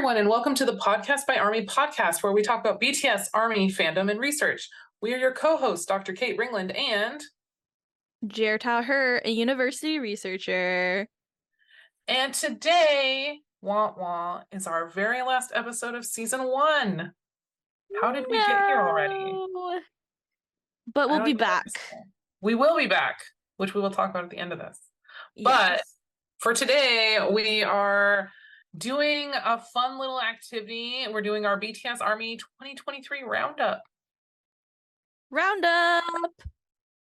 everyone, and welcome to the Podcast by Army podcast, where we talk about BTS, Army, fandom, and research. We are your co-hosts, Dr. Kate Ringland and Jhertau Her, a university researcher. And today, is our very last episode of season 1. How did we get here already? But we'll be back. We will be back, which we will talk about at the end of this. Yes. But for today, we are doing a fun little activity. We're doing our BTS Army 2023 roundup.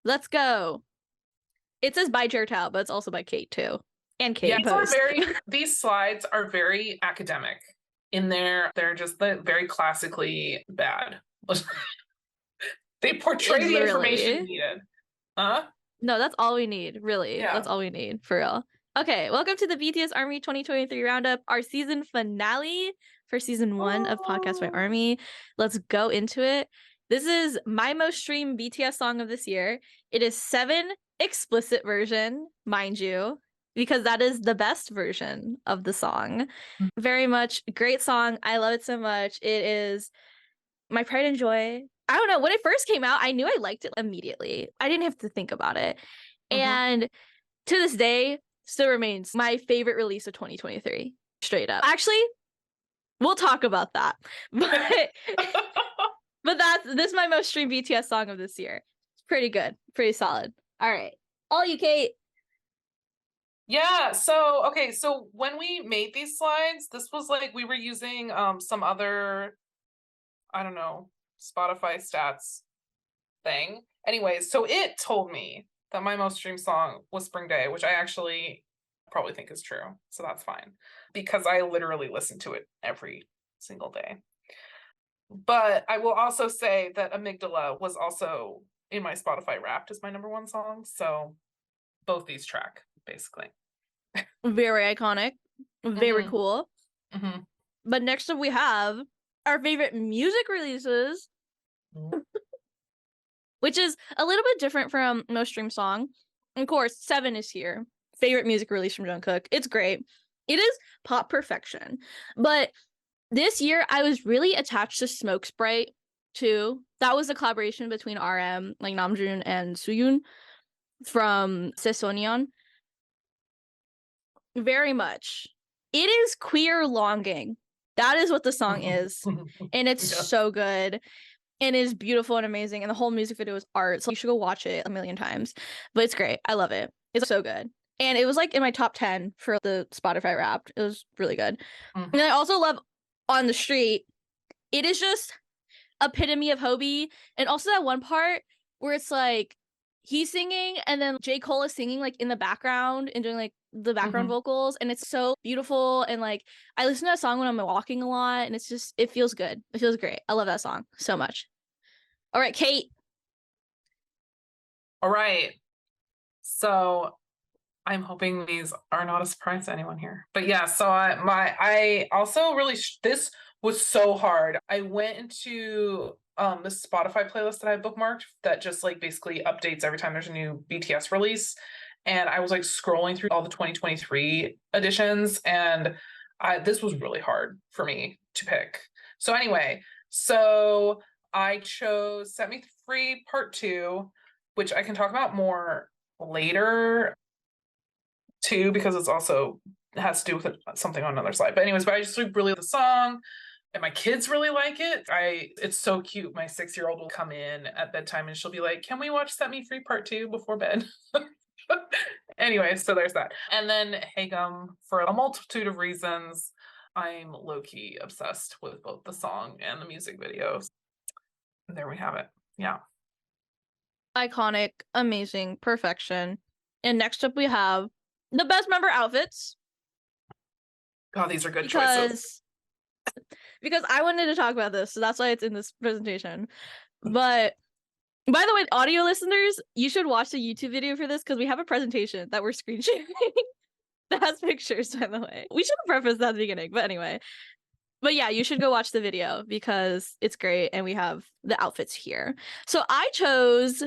Let's go. It says by Jhertau, but it's also by Kate too. And Kate. Yeah, these slides are very academic in there. They're just very classically bad. They portray the information needed. No, that's all we need, really. Yeah. That's all we need, for real. Okay, welcome to the BTS Army 2023 Roundup, our season finale for season 1 of Podcast by Army. Let's go into it. This is my most streamed BTS song of this year. It is 7 explicit version, mind you, because that is the best version of the song. Very much great song. I love it so much. It is my pride and joy. I don't know, when it first came out, I knew I liked it immediately. I didn't have to think about it. And to this day, still remains my favorite release of 2023. Straight up. Actually, we'll talk about that. But this is my most streamed BTS song of this year. It's pretty good. Pretty solid. All right. All you, Kate. Yeah, so when we made these slides, this was like we were using some other, I don't know, Spotify stats thing. Anyways, so it told me that my most streamed song was Spring Day, which I actually probably think is true. So that's fine, because I literally listen to it every single day. But I will also say that Amygdala was also in my Spotify Wrapped as my number 1 song. So both these track, basically. Very iconic. Very cool. But next up we have our favorite music releases, which is a little bit different from most streamed song. Of course, 7 is here. Favorite music release from Jungkook. It's great. It is pop perfection. But this year, I was really attached to Smoke Sprite too. That was a collaboration between RM, like Namjoon and Sooyoon from Sesonion. Very much. It is queer longing. That is what the song is. And it's so good. And it is beautiful and amazing. And the whole music video is art. So you should go watch it a million times. But it's great. I love it. It's so good. And it was like in my top 10 for the Spotify Wrapped. It was really good. And I also love On the Street. It is just epitome of Hobie. And also that one part where it's like he's singing and then J. Cole is singing like in the background and doing like the background vocals, and it's so beautiful. And like I listen to that song when I'm walking a lot, and it feels good. It feels great. I love that song so much. All right, Kate. All right. So I'm hoping these are not a surprise to anyone here. But yeah, so I also really this was so hard. I went into the Spotify playlist that I bookmarked that just like basically updates every time there's a new BTS release. And I was like scrolling through all the 2023 editions, and this was really hard for me to pick. So anyway, I chose Set Me Free Part 2, which I can talk about more later too, because it has to do with something on another slide. But anyways, I just really like the song. And my kids really like it. It's so cute. My 6-year-old will come in at bedtime and she'll be like, "Can we watch Set Me Free Part 2 before bed?" Anyway, so there's that. And then Haegum, for a multitude of reasons, I'm low-key obsessed with both the song and the music videos. And there we have it. Yeah. Iconic, amazing, perfection. And next up we have the best member outfits. God, these are good choices. Because I wanted to talk about this, so that's why it's in this presentation. But by the way, audio listeners, you should watch the YouTube video for this, because we have a presentation that we're screen sharing that has pictures, by the way. We should have prefaced that at the beginning, but anyway. But yeah, you should go watch the video because it's great, and we have the outfits here. So I chose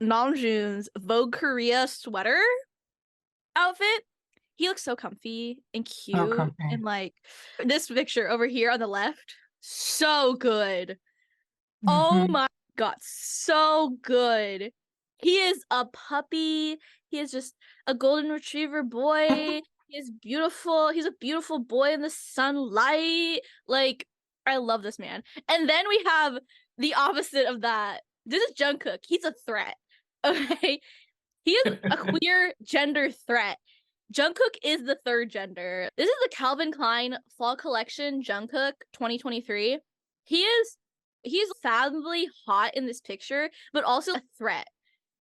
Namjoon's Vogue Korea sweater outfit. he looks so comfy and So cute. comfy. And like this picture over here on the left, so good. Oh Mhm. my god, so good. He is a puppy. He is just a golden retriever boy. He is beautiful. He's a beautiful boy in the sunlight. Like, I love this man. And then we have the opposite of that. This is Jungkook. He's a threat. Okay. He is a queer gender threat. Jungkook is the third gender. This is the Calvin Klein Fall Collection Jungkook 2023. He's fathomably hot in this picture, but also a threat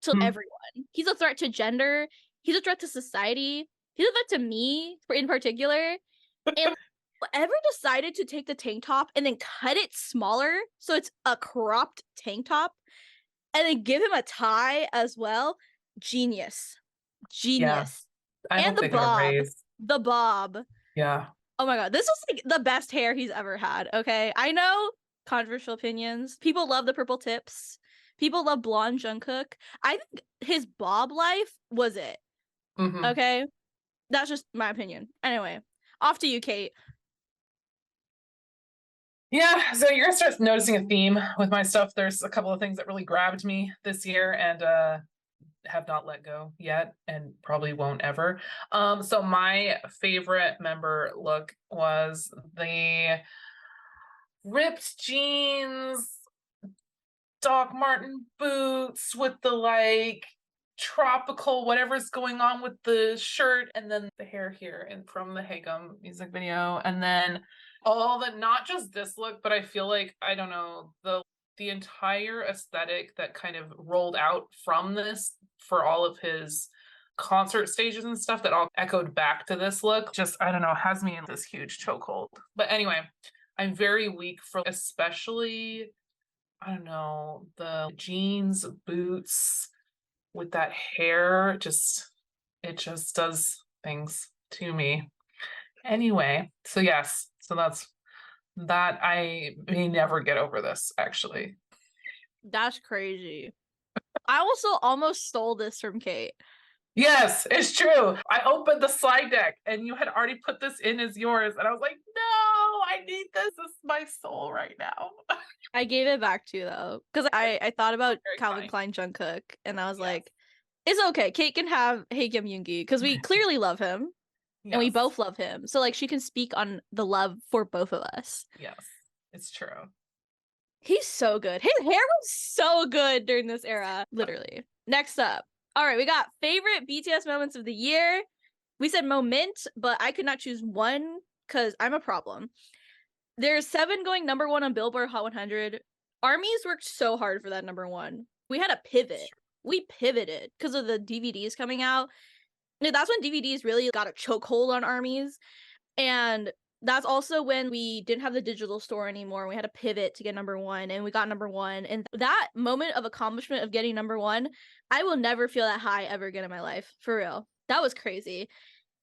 to everyone. He's a threat to gender. He's a threat to society. He's a threat to me in particular. And whoever decided to take the tank top and then cut it smaller so it's a cropped tank top and then give him a tie as well, genius. Yeah. Genius. I And hope they get a raise. the bob. Yeah. Oh my god, this was like the best hair he's ever had. Okay, I know controversial opinions. People love the purple tips. People love blonde Jungkook. I think his bob life was it. Mhm. Okay, that's just my opinion. Anyway, off to you, Kate. Yeah, so you're gonna start noticing a theme with my stuff. There's a couple of things that really grabbed me this year and have not let go yet and probably won't ever. So my favorite member look was the ripped jeans, Doc Martin boots with the like tropical whatever's going on with the shirt, and then the hair here and from the Hagum music video, and then all the, not just this look, but I feel like, I don't know, the entire aesthetic that kind of rolled out from this for all of his concert stages and stuff that all echoed back to this look, just, I don't know, has me in this huge chokehold. But anyway, I'm very weak for especially, I don't know, the jeans, boots with that hair, just, it just does things to me. Anyway, so yes, so that's that. I may never get over this, actually. That's crazy. I also almost stole this from Kate. Yes, it's true. I opened the slide deck and you had already put this in as yours. And I was like, no, I need this. This is my soul right now. I gave it back to you though, because I thought about Very Calvin kind. Klein Jungkook, and I was Yes. like, it's okay. Kate can have Haekyum Yoongi because we clearly love him, and we Yes. both love him. So like, she can speak on the love for both of us. Yes, it's true. He's so good. His hair was so good during this era, literally. Next up, all right, we got favorite BTS moments of the year. We said moment, but I could not choose one because I'm a problem. There's 7 going number 1 on Billboard Hot 100. ARMYs worked so hard for that number 1. We had a pivot. We pivoted because of the DVDs coming out. And that's when DVDs really got a chokehold on ARMYs. And that's also when we didn't have the digital store anymore. We had to pivot to get number 1, and we got number 1. And that moment of accomplishment of getting number 1, I will never feel that high ever again in my life. For real. That was crazy.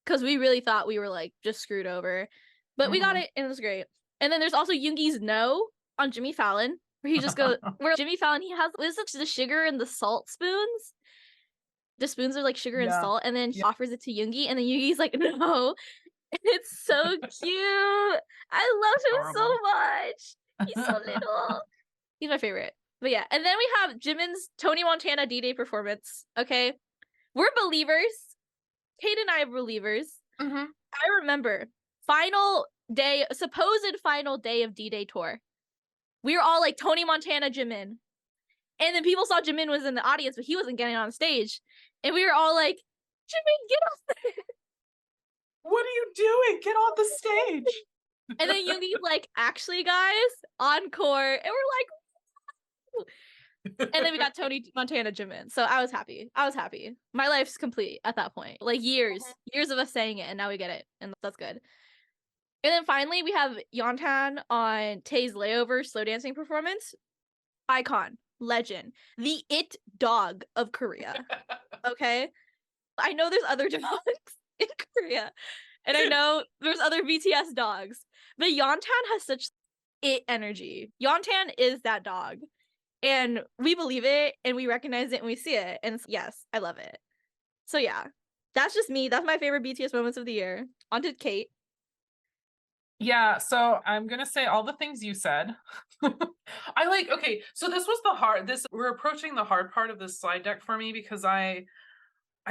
Because we really thought we were like just screwed over. But we got it, and it was great. And then there's also Yoongi's No on Jimmy Fallon, where he just goes, where Jimmy Fallon, he has, what is it, the sugar and the salt spoons? The spoons are like sugar and salt, and then he offers it to Yoongi, and then Yoongi's like, no. It's so cute. I love him so much. He's so little. He's my favorite. But yeah, and then we have Jimin's Tony Montana D-Day performance. Okay, we're believers. Kate and I are believers. I remember supposed final day of D-Day tour. We were all like, Tony Montana, Jimin. And then people saw Jimin was in the audience, but he wasn't getting on stage. And we were all like, Jimin, get off there. What are you doing? Get on the stage. And then Yoongi's like, actually, guys, encore. And we're like, and then we got Tony Montana Jimin. So I was happy. My life's complete at that point. Like years of us saying it, and now we get it. And that's good. And then finally, we have Yeontan on Tae's layover slow dancing performance. Icon, legend, the it dog of Korea. Okay? I know there's other dogs in Korea, and I know there's other BTS dogs, but Yeontan has such it energy. Yeontan is that dog, and we believe it, and we recognize it, and we see it, and yes, I love it. So yeah, That's just me. That's my favorite BTS moments of the year. On to Kate. Yeah, so I'm gonna say all the things you said. Okay, so this was we're approaching the hard part of this slide deck for me because I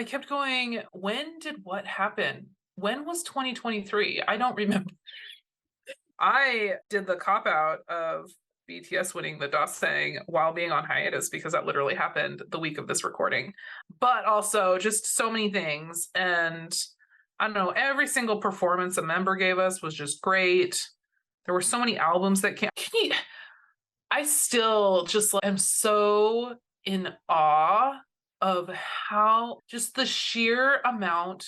kept going, when did what happen? When was 2023? I don't remember. I did the cop out of BTS winning the Dasang while being on hiatus because that literally happened the week of this recording. But also just so many things. And I don't know, every single performance a member gave us was just great. There were so many albums that came. I still just am so in awe of how just the sheer amount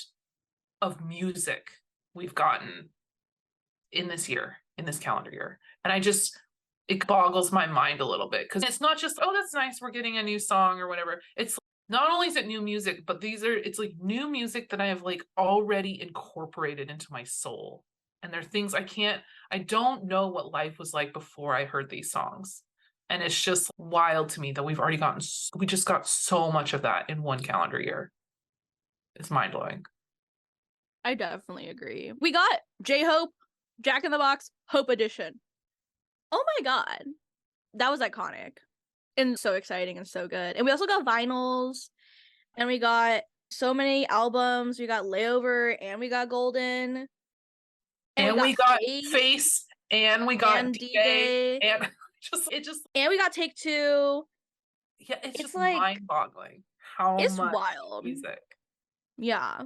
of music we've gotten in this year, in this calendar year. And it boggles my mind a little bit because it's not just, oh, that's nice, we're getting a new song or whatever. It's not only is it new music, but it's like new music that I have like already incorporated into my soul. And they're things I don't know what life was like before I heard these songs. And it's just wild to me that we just got so much of that in one calendar year. It's mind blowing. I definitely agree. We got J-Hope, Jack in the Box, Hope Edition. Oh my god. That was iconic. And so exciting and so good. And we also got vinyls. And we got so many albums. We got Layover and we got Golden. And we got Face and we got D-Day. And and we got Take Two. Yeah, it's just like, mind-boggling how it's much wild music. Yeah.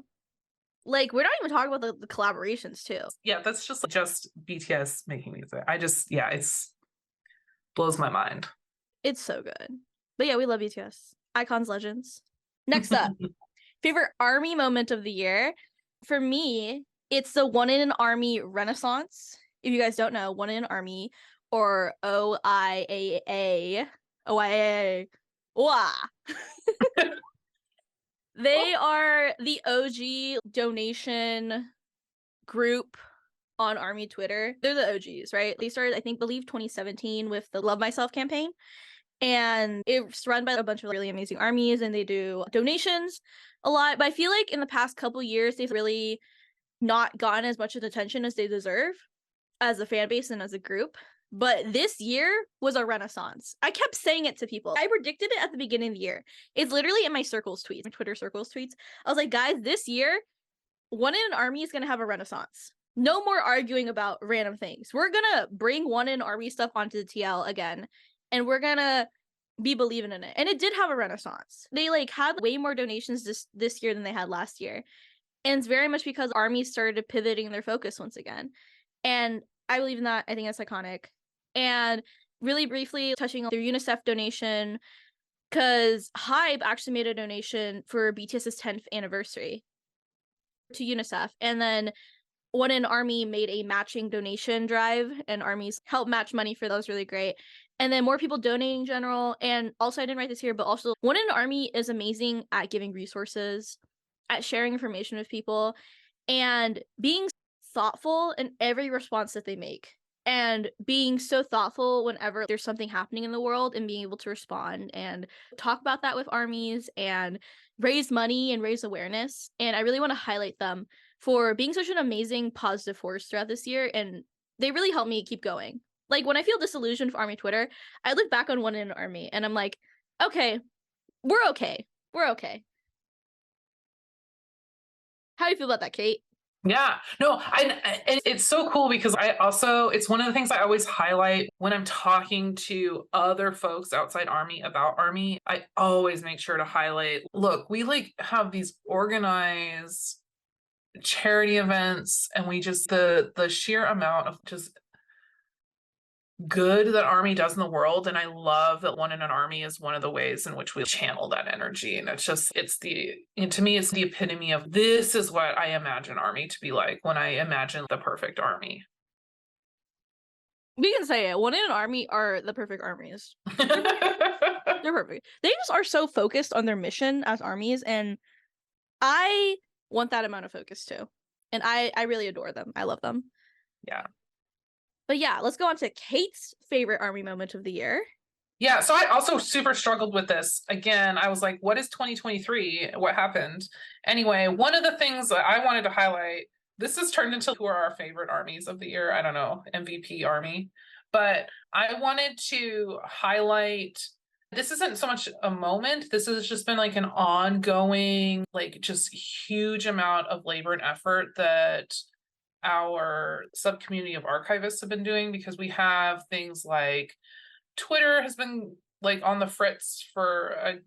Like, we're not even talking about the collaborations too. Yeah, that's just BTS making music. It's blows my mind. It's so good. But yeah, we love BTS. Icons, legends. Next up, favorite ARMY moment of the year. For me, it's the One in an Army Renaissance. If you guys don't know, One in an Army, or OIAA. OIAA. Wah. They are the OG donation group on ARMY Twitter. They're the OGs, right? They started, I believe 2017 with the Love Myself campaign. And it's run by a bunch of really amazing armies, and they do donations a lot. But I feel like in the past couple years, they've really not gotten as much attention as they deserve as a fan base and as a group. But this year was a renaissance. I kept saying it to people. I predicted it at the beginning of the year. It's literally in my circles tweets, my Twitter circles tweets. I was like, guys, this year, One in an Army is going to have a renaissance. No more arguing about random things. We're going to bring One in Army stuff onto the TL again. And we're going to be believing in it. And it did have a renaissance. They had way more donations this year than they had last year. And it's very much because armies started pivoting their focus once again. And I believe in that. I think that's iconic. And really briefly touching on their UNICEF donation, because Hybe actually made a donation for BTS's 10th anniversary to UNICEF. And then One in Army made a matching donation drive, and armies helped match money for those. Really great. And then more people donating in general. And also, I didn't write this here, but also One in Army is amazing at giving resources, at sharing information with people, and being thoughtful in every response that they make. And being so thoughtful whenever there's something happening in the world, and being able to respond and talk about that with armies and raise money and raise awareness. And I really want to highlight them for being such an amazing positive force throughout this year. And they really helped me keep going. Like, when I feel disillusioned for ARMY Twitter, I look back on One in an Army and I'm like, okay, we're okay. We're okay. How do you feel about that, Kate? Yeah, no, and it's so cool because it's one of the things I always highlight when I'm talking to other folks outside ARMY about ARMY. I always make sure to highlight, look, we have these organized charity events, and we just the sheer amount of just good that ARMY does in the world. And I love that One in an Army is one of the ways in which we channel that energy. And to me, it's the epitome of, this is what I imagine ARMY to be like when I imagine the perfect army. We can say it. One in an Army are the perfect armies. They're perfect. They just are so focused on their mission as armies. And I want that amount of focus too. And I really adore them. I love them. Yeah. But yeah, let's go on to Kate's favorite ARMY moment of the year. Yeah, so I also super struggled with this. Again, I was like, what is 2023? What happened? Anyway, one of the things that I wanted to highlight, this has turned into who are our favorite armies of the year. I don't know, MVP army. But I wanted to highlight, this isn't so much a moment. This has just been like an ongoing, like just huge amount of labor and effort that our sub community of archivists have been doing, because we have things like Twitter has been like on the fritz for a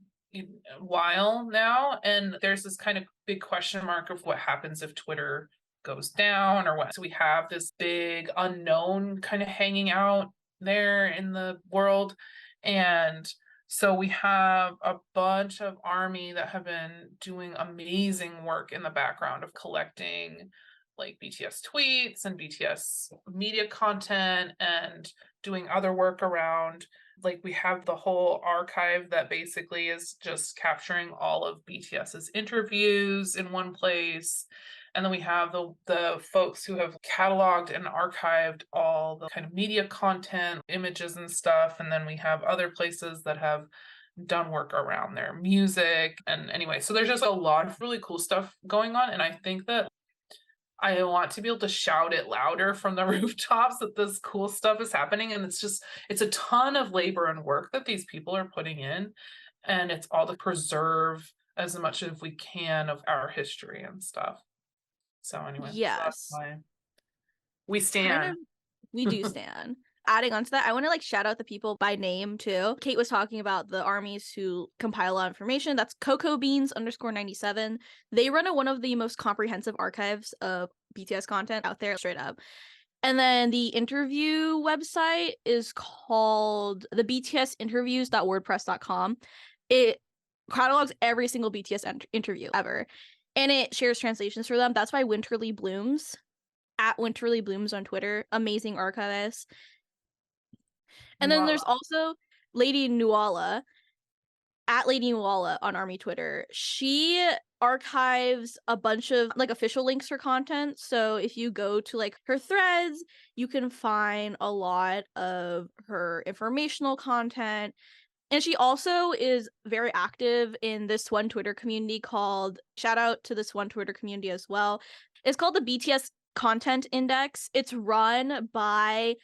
while now, and there's this kind of big question mark of what happens if Twitter goes down or what. So we have this big unknown kind of hanging out there in the world. And so we have a bunch of army that have been doing amazing work in the background of collecting like BTS tweets and BTS media content and doing other work around. Like we have the whole archive that basically is just capturing all of BTS's interviews in one place. And then we have the folks who have cataloged and archived all the kind of media content, images and stuff. And then we have other places that have done work around their music. And anyway, so there's just a lot of really cool stuff going on. And I think that I want to be able to shout it louder from the rooftops that this cool stuff is happening. And it's a ton of labor and work that these people are putting in. And it's all to preserve as much as we can of our history and stuff. So anyway, so that's Yes. why we Kind of, stand. we do stand. Adding on to that, I want to like shout out the people by name too. Kate was talking about the armies who compile a lot of information. That's Cocoa Beans _97. They run one of the most comprehensive archives of BTS content out there, straight up. And then the interview website is called the btsinterviews.wordpress.com. It catalogs every single BTS interview ever, and it shares translations for them. That's by Winterly Blooms, at Winterly Blooms on Twitter. Amazing archivist. And then there's also Lady Nuala, at Lady Nuala on Army Twitter. She archives a bunch of like official links for content. So if you go to like her threads, you can find a lot of her informational content. And she also is very active in this one Twitter community called, shout out to this one Twitter community as well. It's called the BTS Content Index. It's run by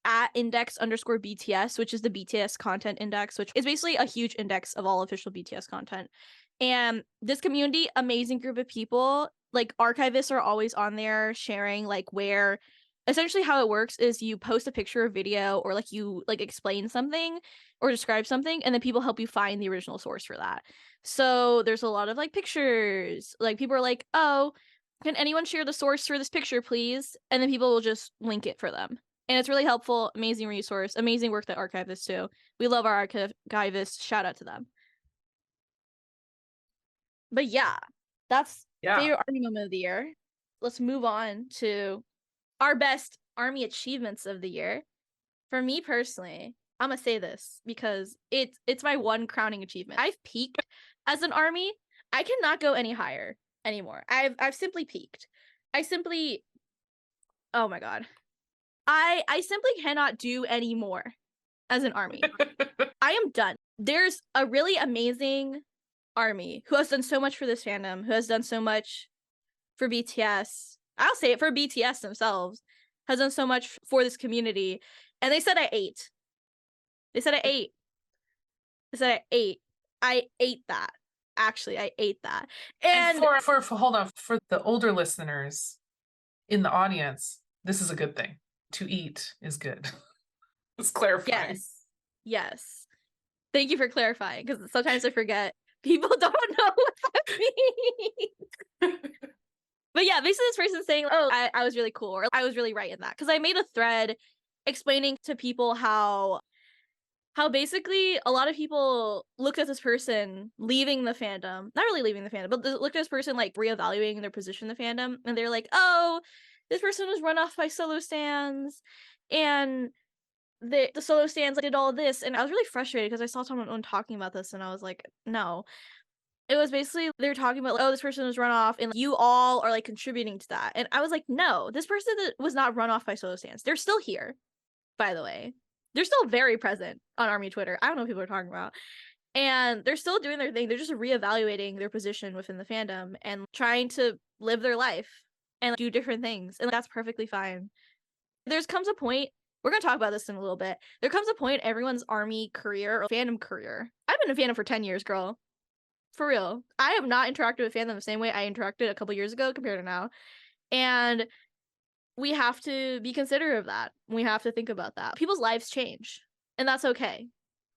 at index_BTS, which is the BTS content index, which is basically a huge index of all official BTS content. And this community, amazing group of people, like archivists are always on there sharing like where, essentially how it works is you post a picture or video or like you like explain something or describe something, and then people help you find the original source for that. So there's a lot of like pictures, like people are like, oh, can anyone share the source for this picture please? And then people will just link it for them. And it's really helpful, amazing resource, amazing work that archivists do. We love our archivists. Shout out to them. But yeah, that's favorite Army moment of the year. Let's move on to our best Army achievements of the year. For me personally, I'm gonna say this because it's my one crowning achievement. I've peaked as an Army. I cannot go any higher anymore. I've simply peaked. Oh my god. I simply cannot do any more as an Army. I am done. There's a really amazing Army who has done so much for this fandom, who has done so much for BTS. I'll say it, for BTS themselves, has done so much for this community. And they said I ate. They said I ate. They said I ate. I ate that. Actually, I ate that. And for hold on, for the older listeners in the audience, this is a good thing. To eat is good. Let's clarify. Yes. Thank you for clarifying, because sometimes I forget. People don't know what that means. But yeah, basically this person saying, oh, I was really cool, or I was really right in that. Because I made a thread explaining to people how basically a lot of people looked at this person leaving the fandom, not really leaving the fandom, but looked at this person like reevaluating their position in the fandom, and they're like, oh, this person was run off by solo stands, and the solo stands did all this. And I was really frustrated because I saw someone talking about this, and I was like, no. It was basically, they were talking about, oh, this person was run off, and you all are like contributing to that. And I was like, no, this person was not run off by solo stands. They're still here, by the way. They're still very present on Army Twitter. I don't know what people are talking about. And they're still doing their thing. They're just reevaluating their position within the fandom and trying to live their life and do different things. And that's perfectly fine. There's comes a point, we're going to talk about this in a little bit. There comes a point everyone's Army career or fandom career. I've been in fandom for 10 years, girl. For real. I have not interacted with fandom the same way I interacted a couple years ago compared to now. And we have to be considerate of that. We have to think about that. People's lives change, and that's okay.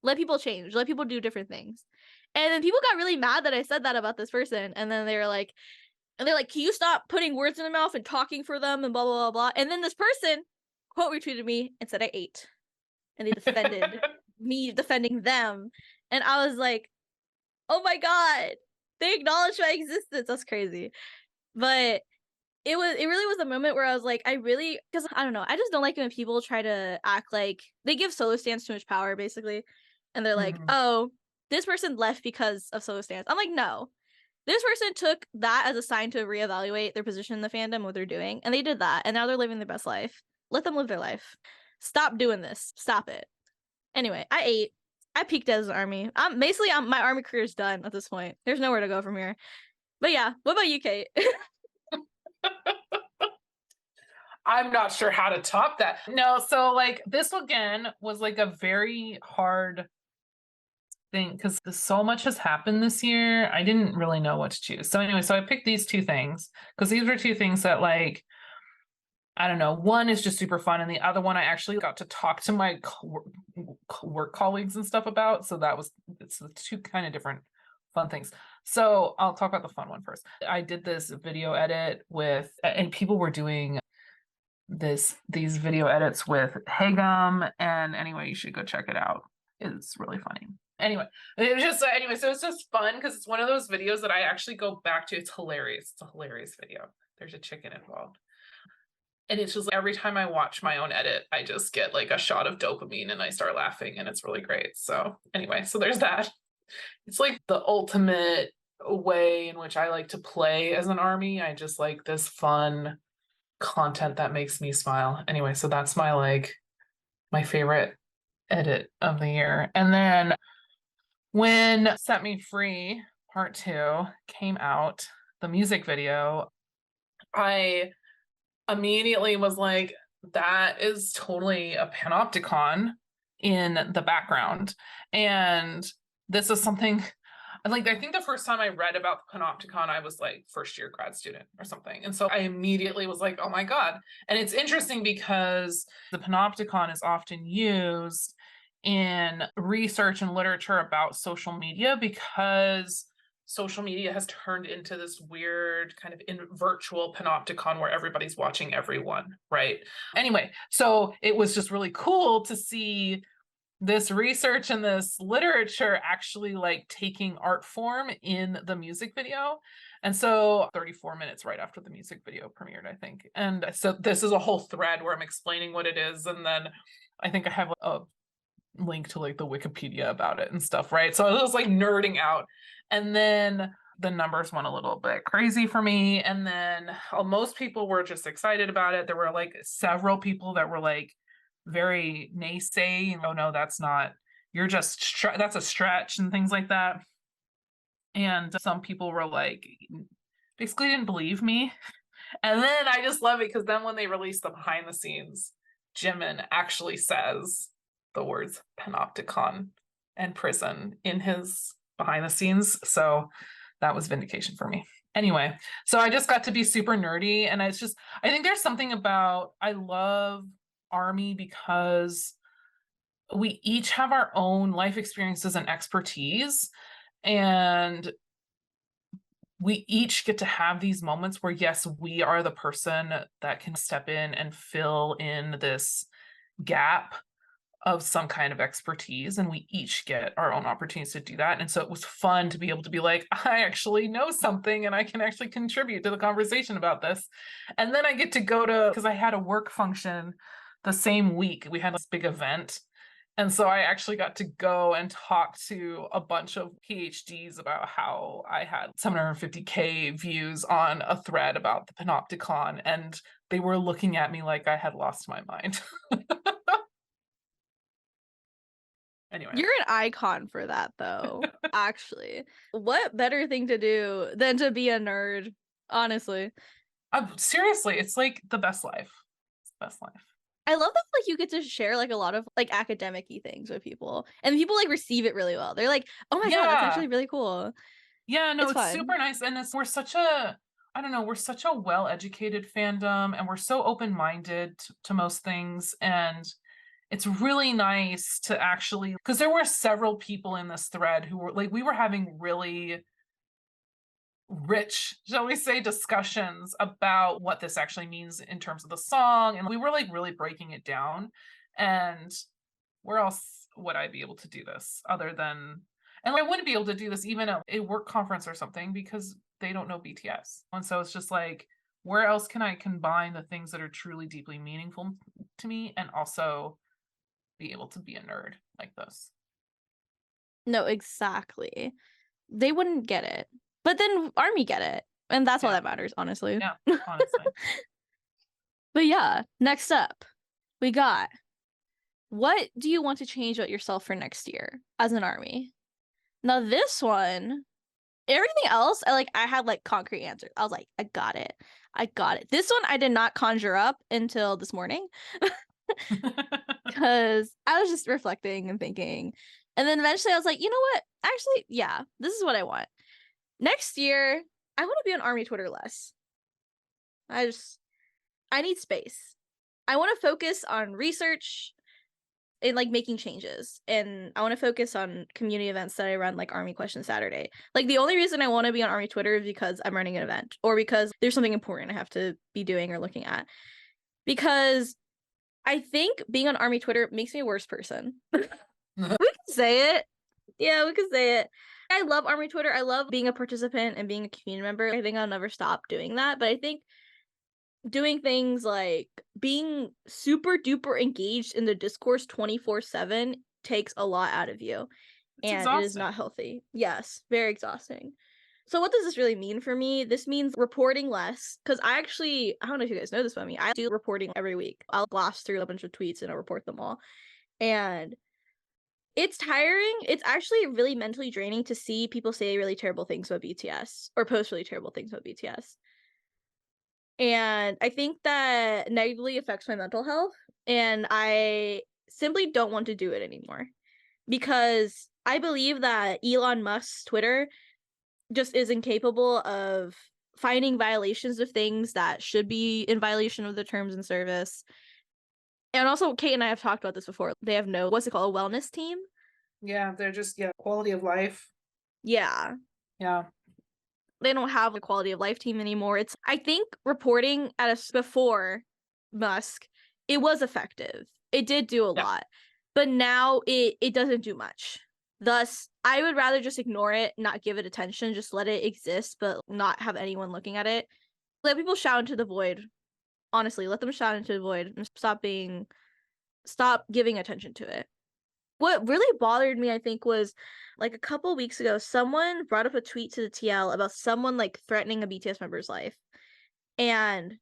Let people change. Let people do different things. And then people got really mad that I said that about this person. And then they're like, can you stop putting words in their mouth and talking for them and blah, blah, blah, blah. And then this person quote retweeted me and said I ate. And they defended me defending them. And I was like, oh my God, they acknowledged my existence. That's crazy. But it really was a moment where I was like, because I don't know, I just don't like when people try to act like they give solo stans too much power, basically. And they're like, oh, this person left because of solo stans. I'm like, no. This person took that as a sign to reevaluate their position in the fandom, what they're doing. And they did that. And now they're living their best life. Let them live their life. Stop doing this. Stop it. Anyway, I ate. I peaked as an Army. My Army career is done at this point. There's nowhere to go from here. But yeah, what about you, Kate? I'm not sure how to top that. No, so like this again was like a very hard thing because so much has happened this year. I didn't really know what to choose. So anyway, so I picked these two things because these were two things that like, I don't know, one is just super fun and the other one I actually got to talk to my work colleagues and stuff about. So it's the two kind of different fun things. So I'll talk about the fun one first. I did this video edit and people were doing these video edits with Hagum, and anyway, you should go check it out. It's really funny. Anyway, so it's just fun because it's one of those videos that I actually go back to. It's hilarious. It's a hilarious video. There's a chicken involved. And it's just every time I watch my own edit, I just get like a shot of dopamine and I start laughing and it's really great. So anyway, so there's that. It's like the ultimate way in which I like to play as an Army. I just like this fun content that makes me smile. Anyway, so that's my favorite edit of the year. And then when Set Me Free Part 2 came out, the music video, I immediately was like, that is totally a panopticon in the background. And this is something like, I think the first time I read about the panopticon, I was like first year grad student or something. And so I immediately was like, oh my God. And it's interesting because the panopticon is often used in research and literature about social media because social media has turned into this weird kind of virtual panopticon where everybody's watching everyone, right? Anyway, so it was just really cool to see this research and this literature actually like taking art form in the music video. And so 34 minutes right after the music video premiered, I think. And so this is a whole thread where I'm explaining what it is. And then I think I have a link to like the Wikipedia about it and stuff, right? So I was like nerding out. And then the numbers went a little bit crazy for me. And then most people were just excited about it. There were like several people that were like very naysay, oh no, that's not, you're just that's a stretch and things like that. And some people were like, basically didn't believe me. And then I just love it because then when they release the behind the scenes, Jimin actually says the words panopticon and prison in his behind the scenes. So that was vindication for me. Anyway, so I just got to be super nerdy. And I think there's something about, I love Army because we each have our own life experiences and expertise. And we each get to have these moments where, yes, we are the person that can step in and fill in this gap of some kind of expertise, and we each get our own opportunities to do that. And so it was fun to be able to be like, I actually know something and I can actually contribute to the conversation about this. And then I get to go to, because I had a work function the same week, we had this big event. And so I actually got to go and talk to a bunch of PhDs about how I had 750K views on a thread about the panopticon, and they were looking at me like I had lost my mind. Anyway. You're an icon for that, though. Actually, what better thing to do than to be a nerd? Honestly, seriously, it's like the best life. It's the best life. I love that like you get to share like a lot of like academic-y things with people, and people like receive it really well. They're like, "Oh my god, that's actually really cool." Yeah, no, It's it's fun. super nice, and we're such a, I don't know, we're such a well-educated fandom, and we're so open-minded to most things, and it's really nice to actually, because there were several people in this thread who were like, we were having really rich, shall we say, discussions about what this actually means in terms of the song, and we were like really breaking it down. And where else would I be able to do this other than, and I wouldn't be able to do this even at a work conference or something because they don't know BTS. And so it's just like, where else can I combine the things that are truly deeply meaningful to me and also be able to be a nerd like this? No, exactly. They wouldn't get it, but then Army get it, and that's all that matters, honestly. Yeah, honestly. But yeah, next up, we got, what do you want to change about yourself for next year as an Army? Now this one, everything else, I had like concrete answers. I was like, I got it. This one I did not conjure up until this morning because I was just reflecting and thinking. And then eventually I was like, you know what? Actually, yeah, this is what I want. Next year, I want to be on Army Twitter less. I need space. I want to focus on research and like making changes, and I want to focus on community events that I run, like Army Question Saturday. Like the only reason I want to be on Army Twitter is because I'm running an event or because there's something important I have to be doing or looking at. Because I think being on Army Twitter makes me a worse person. We can say it. Yeah, we can say it. I love Army Twitter. I love being a participant and being a community member. I think I'll never stop doing that. But I think doing things like being super duper engaged in the discourse 24/7 takes a lot out of you. And it is not healthy. Yes, very exhausting. So what does this really mean for me? This means reporting less, because I don't know if you guys know this about me. I do reporting every week. I'll blast through a bunch of tweets and I'll report them all. And it's tiring. It's actually really mentally draining to see people say really terrible things about BTS or post really terrible things about BTS. And I think that negatively affects my mental health. And I simply don't want to do it anymore because I believe that Elon Musk's Twitter just is incapable of finding violations of things that should be in violation of the terms and service. And also, Kate and I have talked about this before. They have no, what's it called, a wellness team? Yeah, they're just, quality of life. Yeah. Yeah. They don't have a quality of life team anymore. I think reporting before Musk, it was effective. It did do a lot. But now it doesn't do much. Thus, I would rather just ignore it, not give it attention, just let it exist, but not have anyone looking at it. Let people shout into the void. Honestly, let them shout into the void and stop giving attention to it. What really bothered me, I think, was like a couple weeks ago, someone brought up a tweet to the TL about someone like threatening a BTS member's life. And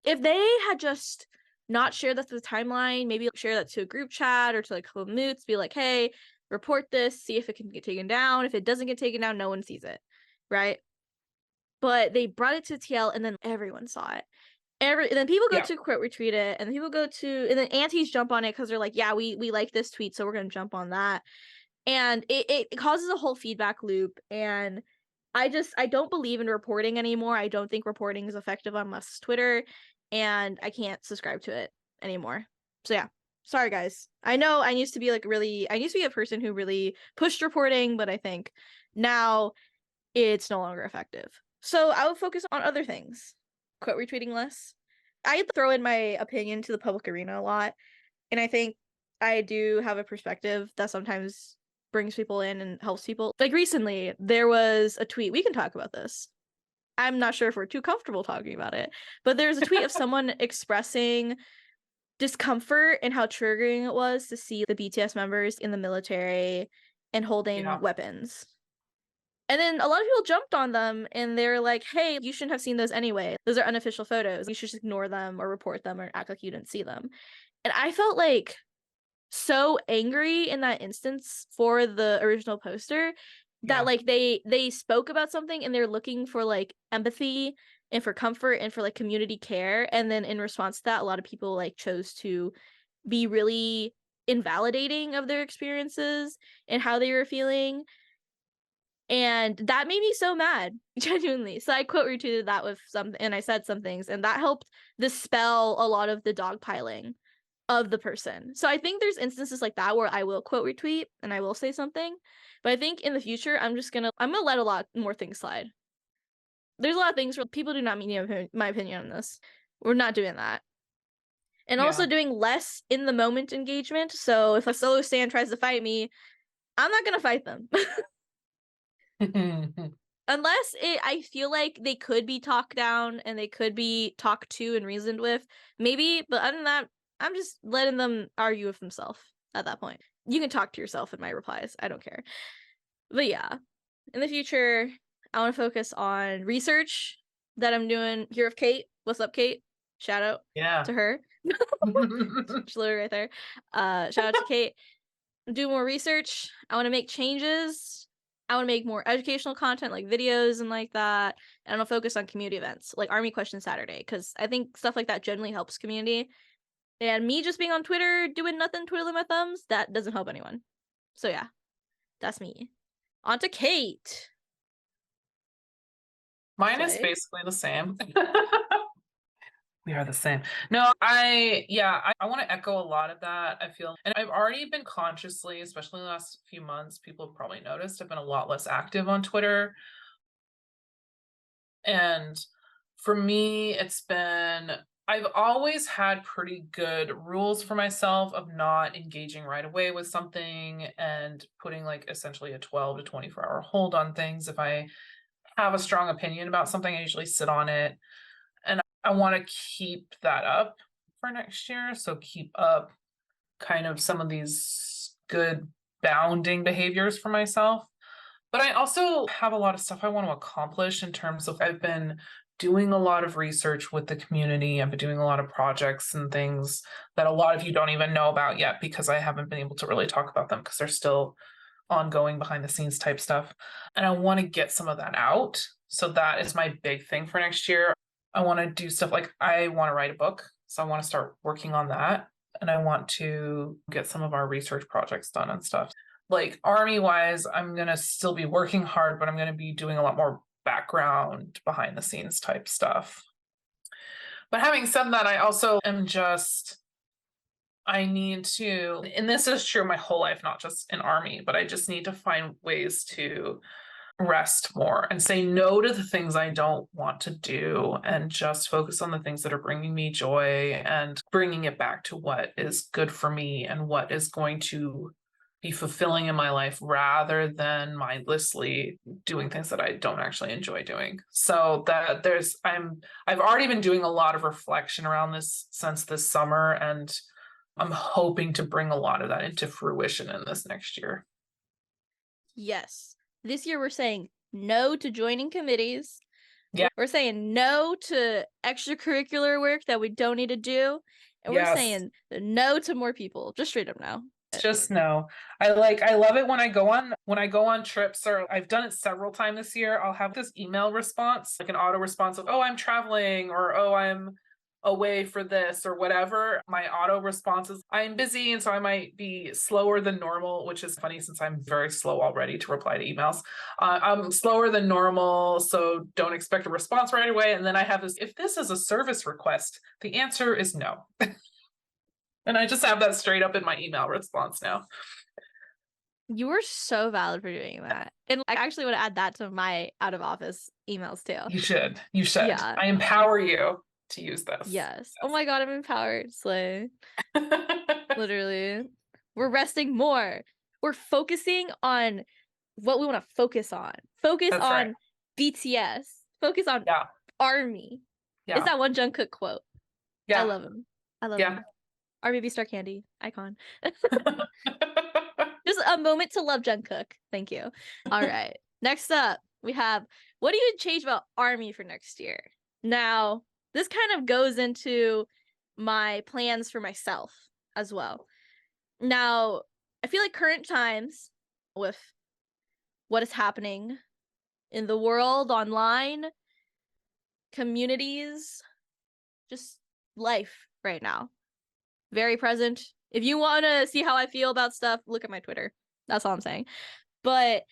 if they had just not shared that to the timeline, maybe share that to a group chat or to like a couple moots, be like, hey, report this, see if it can get taken down. If it doesn't get taken down, no one sees it, right? But they brought it to TL and then everyone saw it. And then people go to quote retweet it, and people go to, and then aunties jump on it because they're like, yeah, we like this tweet, so we're gonna jump on that. And it causes a whole feedback loop. And I don't believe in reporting anymore. I don't think reporting is effective on Musk's Twitter, and I can't subscribe to it anymore. So yeah, sorry guys. I know I used to be a person who really pushed reporting, but I think now it's no longer effective. So I would focus on other things. Quote retweeting less. I throw in my opinion to the public arena a lot, and I think I do have a perspective that sometimes brings people in and helps people. Like recently, there was a tweet. We can talk about this. I'm not sure if we're too comfortable talking about it, but there's a tweet of someone expressing discomfort and how triggering it was to see the BTS members in the military and holding weapons. And then a lot of people jumped on them and they're like, hey, you shouldn't have seen those anyway. Those are unofficial photos. You should just ignore them or report them or act like you didn't see them. And I felt like so angry in that instance for the original poster that like they spoke about something and they're looking for like empathy and for comfort and for like community care, and then in response to that a lot of people like chose to be really invalidating of their experiences and how they were feeling, and that made me so mad, genuinely. So I quote retweeted that with some, and I said some things, and that helped dispel a lot of the dogpiling of the person. So I think there's instances like that where I will quote retweet and I will say something, but I think in the future I'm gonna let a lot more things slide. There's a lot of things where people do not need my opinion on this. We're not doing that. And also doing less in the moment engagement. So if a solo stan tries to fight me, I'm not gonna fight them. Unless I feel like they could be talked down and they could be talked to and reasoned with, maybe. But other than that, I'm just letting them argue with themselves at that point. You can talk to yourself in my replies. I don't care. But yeah, in the future, I want to focus on research that I'm doing here with Kate. What's up, Kate? Shout out to her. She's literally right there. Shout out to Kate. Do more research. I want to make changes. I want to make more educational content like videos and like that. And I'll focus on community events like Army Question Saturday, because I think stuff like that generally helps community. And me just being on Twitter doing nothing, twiddling my thumbs, that doesn't help anyone. So yeah, that's me. On to Kate. Mine is basically the same. We are the same. No, I want to echo a lot of that. I feel, and I've already been consciously, especially in the last few months, people have probably noticed I've been a lot less active on Twitter. And for me, I've always had pretty good rules for myself of not engaging right away with something and putting like essentially a 12 to 24-hour hold on things. If I have a strong opinion about something, I usually sit on it. And I want to keep that up for next year. So keep up kind of some of these good bounding behaviors for myself. But I also have a lot of stuff I want to accomplish in terms of I've been doing a lot of research with the community. I've been doing a lot of projects and things that a lot of you don't even know about yet because I haven't been able to really talk about them because they're still ongoing behind the scenes type stuff. And I want to get some of that out. So that is my big thing for next year. I want to do stuff like I want to write a book. So I want to start working on that. And I want to get some of our research projects done and stuff. Like Army wise, I'm going to still be working hard, but I'm going to be doing a lot more background behind the scenes type stuff. But having said that, I also am I need to, and this is true my whole life, not just in Army, but I just need to find ways to rest more and say no to the things I don't want to do and just focus on the things that are bringing me joy and bringing it back to what is good for me and what is going to be fulfilling in my life rather than mindlessly doing things that I don't actually enjoy doing. So that I've already been doing a lot of reflection around this since this summer, and I'm hoping to bring a lot of that into fruition in this next year. Yes. This year we're saying no to joining committees. Yeah. We're saying no to extracurricular work that we don't need to do. And we're saying no to more people. Just straight up no. Just no. I love it when I go on trips, or I've done it several times this year. I'll have this email response, like an auto response of, oh, I'm traveling, or oh, I'm away for this or whatever. My auto response is I'm busy, and so I might be slower than normal, which is funny since I'm very slow already to reply to emails. I'm slower than normal, so don't expect a response right away. And then I have this, if this is a service request, the answer is no. And I just have that straight up in my email response now. You were so valid for doing that. And I actually would add that to my out of office emails too. You should. Yeah. I empower you to use this. Yes. Oh my God, I'm empowered. Slay. Literally. We're resting more. We're focusing on what we want to focus on. Focus on BTS. Focus on Army. Yeah. It's that one Jungkook quote. Yeah. I love him. Him. Our baby star candy icon. Just a moment to love Jungkook. Thank you. All right. Next up, we have, what do you change about Army for next year? Now, this kind of goes into my plans for myself as well. Now, I feel like current times with what is happening in the world, online, communities, just life right now. Very present. If you want to see how I feel about stuff, look at my Twitter. That's all I'm saying. But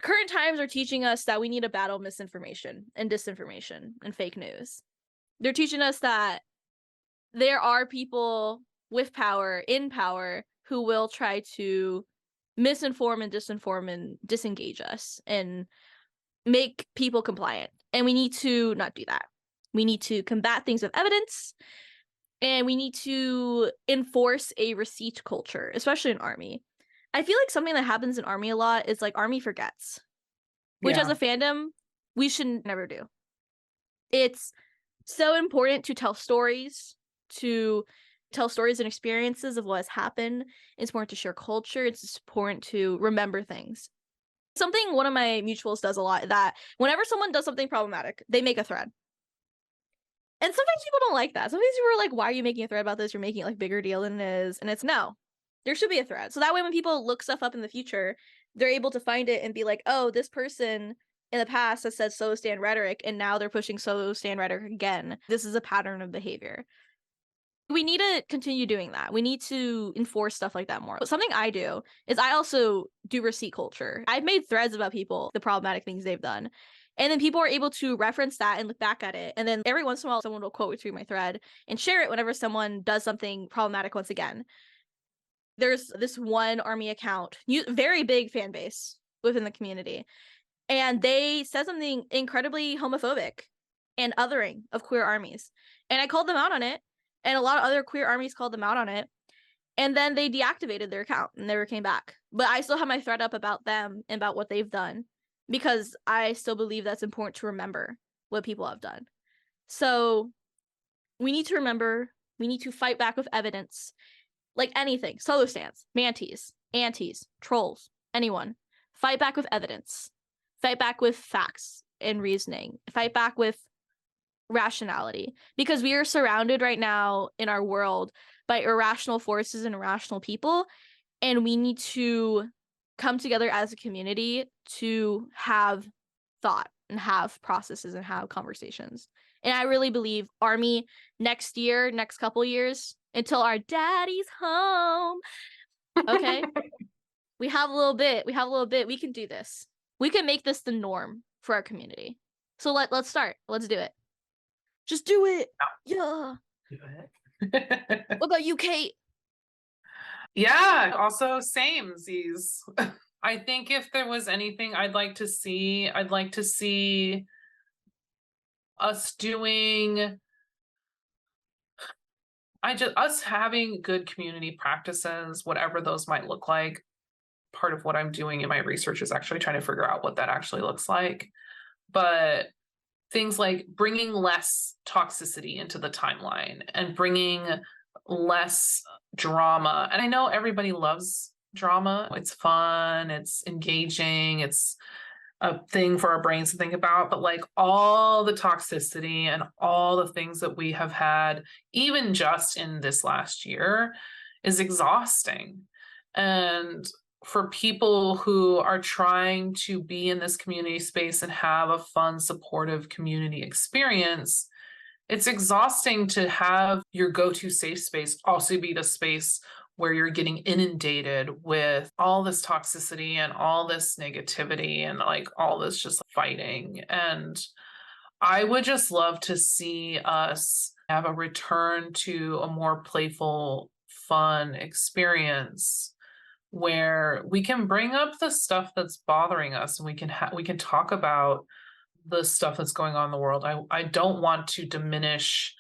current times are teaching us that we need to battle misinformation and disinformation and fake news. They're teaching us that there are people with power, in power, who will try to misinform and disinform and disengage us and make people compliant. And we need to not do that. We need to combat things with evidence, and we need to enforce a receipt culture, especially in Army. I feel like something that happens in Army a lot is like Army forgets, which as a fandom, we should never do. It's so important to tell stories and experiences of what has happened. It's important to share culture. It's important to remember things. Something one of my mutuals does a lot, that whenever someone does something problematic, they make a thread. And sometimes people don't like that. Sometimes people are like, why are you making a thread about this? You're making it like bigger deal than it is. And it's no. There should be a thread. So that way when people look stuff up in the future, they're able to find it and be like, oh, this person in the past has said solo stan rhetoric, and now they're pushing solo stan rhetoric again. This is a pattern of behavior. We need to continue doing that. We need to enforce stuff like that more. But something I do is I also do receipt culture. I've made threads about people, the problematic things they've done. And then people are able to reference that and look back at it. And then every once in a while, someone will quote through my thread and share it whenever someone does something problematic once again. There's this one Army account, very big fan base within the community. And they said something incredibly homophobic and othering of queer armies. And I called them out on it. And a lot of other queer armies called them out on it. And then they deactivated their account and never came back. But I still have my thread up about them and about what they've done, because I still believe that's important to remember what people have done. So we need to remember, we need to fight back with evidence. Like anything, solo stans, manties, antis, trolls, anyone. Fight back with evidence. Fight back with facts and reasoning. Fight back with rationality, because we are surrounded right now in our world by irrational forces and irrational people, and we need to come together as a community to have thought and have processes and have conversations. And I really believe Army next year, next couple years, until our daddy's home, okay, we have a little bit, we can do this. We can make this the norm for our community. So let's start. Let's do it. Just do it. Yeah. Do it. What about you, Kate? Yeah, also same, Z's. I think if there was anything I'd like to see us doing, us having good community practices, whatever those might look like. Part of what I'm doing in my research is actually trying to figure out what that actually looks like. But things like bringing less toxicity into the timeline and bringing less drama. And I know everybody loves drama. It's fun, it's engaging, it's a thing for our brains to think about, but like all the toxicity and all the things that we have had, even just in this last year, is exhausting. And for people who are trying to be in this community space and have a fun, supportive community experience, it's exhausting to have your go-to safe space also be the space where you're getting inundated with all this toxicity and all this negativity and like all this just fighting. And I would just love to see us have a return to a more playful, fun experience where we can bring up the stuff that's bothering us, and we can talk about the stuff that's going on in the world. I don't want to diminish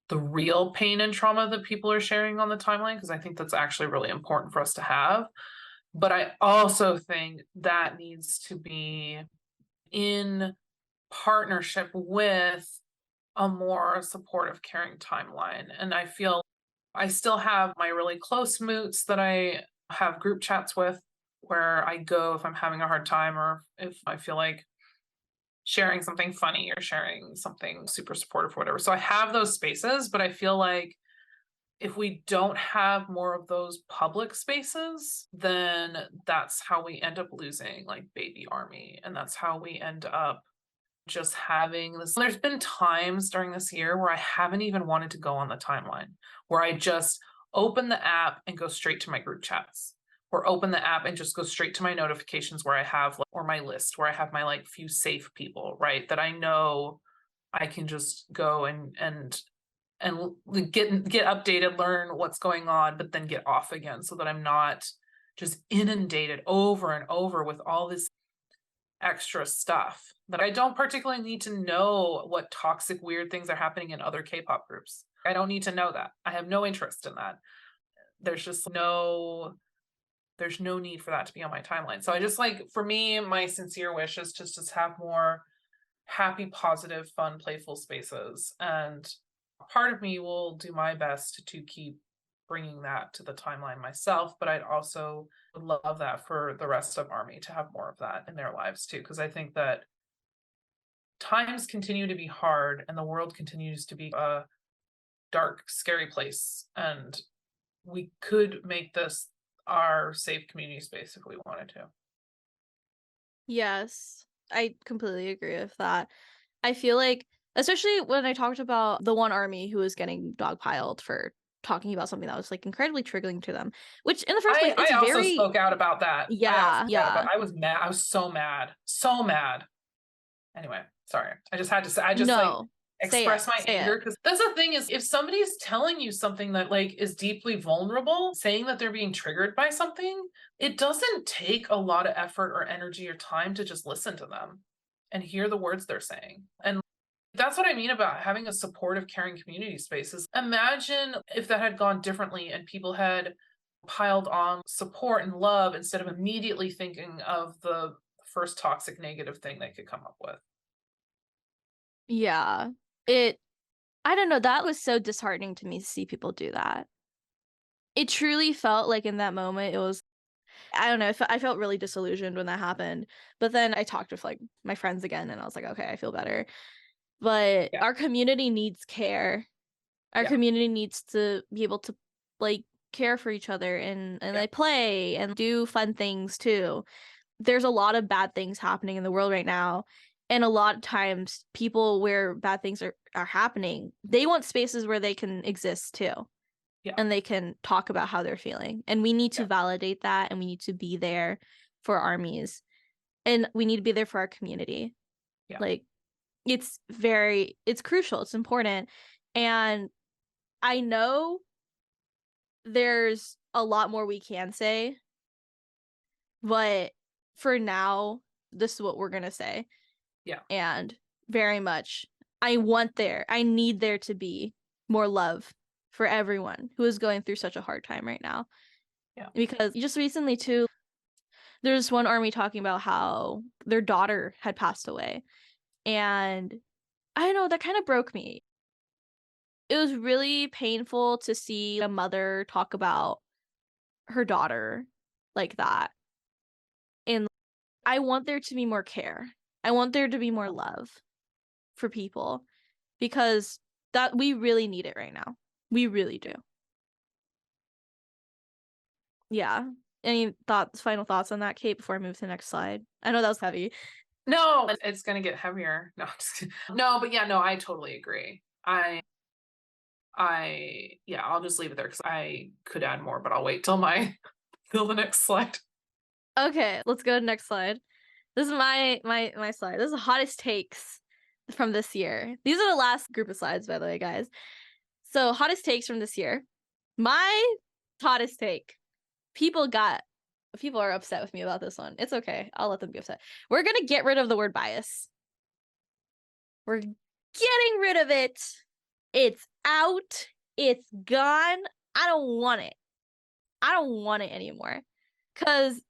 the real pain and trauma that people are sharing on the timeline, because I think that's actually really important for us to have. But I also think that needs to be in partnership with a more supportive, caring timeline. And I feel I still have my really close moots that I have group chats with, where I go if I'm having a hard time or if I feel like sharing something funny or sharing something super supportive or whatever. So I have those spaces, but I feel like if we don't have more of those public spaces, then that's how we end up losing like baby army. And that's how we end up just having this. There's been times during this year where I haven't even wanted to go on the timeline, where I just open the app and go straight to my group chats, or open the app and just go straight to my notifications where I have, or my list where I have my like few safe people, right? That I know I can just go and get updated, learn what's going on, but then get off again, so that I'm not just inundated over and over with all this extra stuff that I don't particularly need to know what toxic weird things are happening in other K-pop groups. I don't need to know that. I have no interest in that. There's no need for that to be on my timeline. So I just like, for me, my sincere wish is just to have more happy, positive, fun, playful spaces. And part of me will do my best to keep bringing that to the timeline myself, but I'd also would love that for the rest of Army to have more of that in their lives too, because I think that times continue to be hard and the world continues to be a dark, scary place, and we could make this our safe community space if we wanted to. Yes, I completely agree with that. I feel like, especially when I talked about the one army who was getting dogpiled for talking about something that was like incredibly triggering to them, which in the first place, it's I also very spoke out about that. yeah. I was mad. I was so mad. Anyway, sorry. I just had to say. I just like No, express my say anger, it. because that's the thing, is if somebody's telling you something that like is deeply vulnerable, saying that they're being triggered by something, it doesn't take a lot of effort or energy or time to just listen to them and hear the words they're saying. And that's what I mean about having a supportive, caring community spaces. Imagine if that had gone differently and people had piled on support and love instead of immediately thinking of the first toxic negative thing they could come up with. Yeah, I don't know, that was so disheartening to me to see people do that. It truly felt like in that moment, it was, I don't know, I felt really disillusioned when that happened. But then I talked with like my friends again and I was like, okay, I feel better. But Yeah. our community needs care. Our community needs to be able to like care for each other and like play and do fun things too. There's a lot of bad things happening in the world right now. And a lot of times people where bad things are happening, they want spaces where they can exist too. Yeah. And they can talk about how they're feeling. And we need to validate that, and we need to be there for armies. And we need to be there for our community. Yeah. Like it's crucial. It's important. And I know there's a lot more we can say, but for now, this is what we're going to say. Yeah. And very much, I need there to be more love for everyone who is going through such a hard time right now. Yeah. Because just recently too, there's one army talking about how their daughter had passed away. And I don't know, that kind of broke me. It was really painful to see a mother talk about her daughter like that. And I want there to be more care. I want there to be more love for people, because that we really need it right now. We really do. Yeah. Any final thoughts on that, Kate, before I move to the next slide? I know that was heavy. No, it's gonna get heavier. No, no, but yeah, no, I totally agree. Yeah, I'll just leave it there because I could add more, but I'll wait till the next slide. Okay, let's go to the next slide. This is my slide. This is the hottest takes from this year. These are the last group of slides, by the way, guys. So hottest takes from this year. My hottest take. People are upset with me about this one. It's okay. I'll let them be upset. We're gonna get rid of the word bias. We're getting rid of it. It's out. It's gone. I don't want it. I don't want it anymore. Because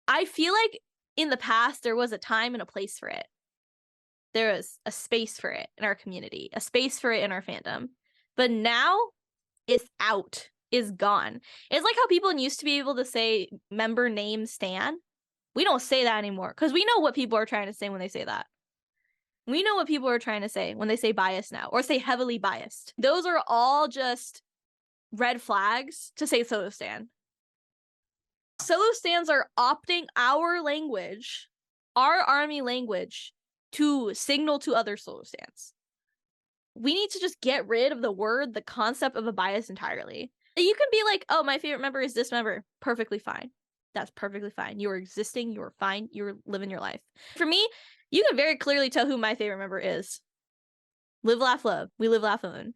I feel like in the past, there was a time and a place for it. There was a space for it in our community, a space for it in our fandom. But now, it's out. Is gone. It's like how people used to be able to say member name Stan. We don't say that anymore because we know what people are trying to say when they say that. We know what people are trying to say when they say biased now or say heavily biased. Those are all just red flags to say solo stan. Solo stans are opting our language, our army language, to signal to other solo stans. We need to just get rid of the concept of a bias entirely. You can be like, oh, my favorite member is this member. Perfectly fine. That's perfectly fine. You're existing. You're fine. You're living your life. For me, you can very clearly tell who my favorite member is. Live, laugh, love. We live, laugh, love.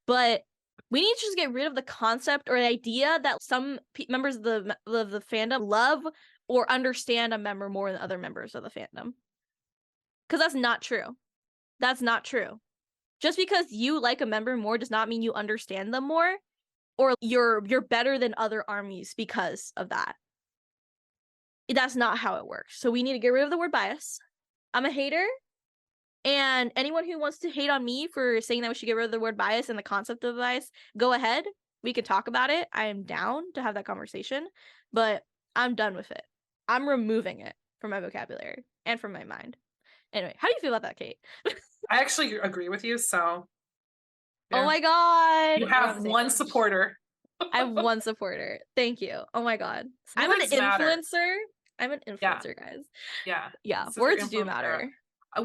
But we need to just get rid of the concept or the idea that some members of the fandom love or understand a member more than other members of the fandom. Because that's not true. That's not true. Just because you like a member more does not mean you understand them more, or you're better than other armies because of that. That's not how it works. So we need to get rid of the word bias. I'm a hater, and anyone who wants to hate on me for saying that we should get rid of the word bias and the concept of bias, go ahead. We can talk about it. I am down to have that conversation, but I'm done with it. I'm removing it from my vocabulary and from my mind. Anyway, how do you feel about that, Kate? I actually agree with you, so yeah. Oh my god. You have one supporter. I have one supporter. Thank you. Oh my god. I'm an influencer. I'm an influencer, guys. Yeah. Words do matter.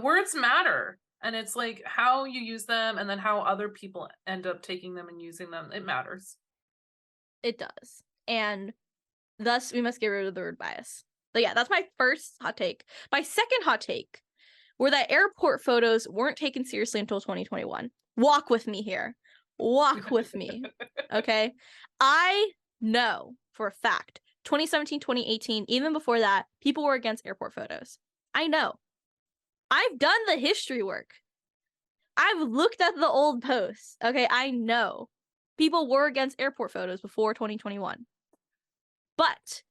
Words matter. And it's like how you use them and then how other people end up taking them and using them. It matters. It does. And thus we must get rid of the word bias. But yeah, that's my first hot take. My second hot take were that airport photos weren't taken seriously until 2021. Walk with me here. Walk with me. Okay? I know for a fact 2017, 2018, even before that, people were against airport photos. I know. I've done the history work. I've looked at the old posts. Okay, I know. People were against airport photos before 2021. But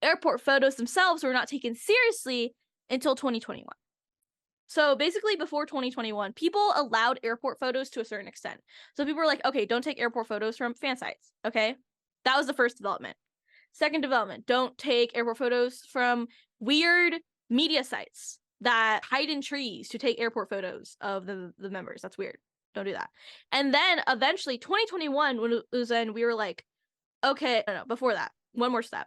airport photos themselves were not taken seriously until 2021. So basically before 2021, people allowed airport photos to a certain extent. So people were like, okay, don't take airport photos from fan sites. Okay, that was the first development. Second development, don't take airport photos from weird media sites that hide in trees to take airport photos of the members. That's weird. Don't do that. And then eventually 2021 when it was when we were like, okay, no, before that, one more step.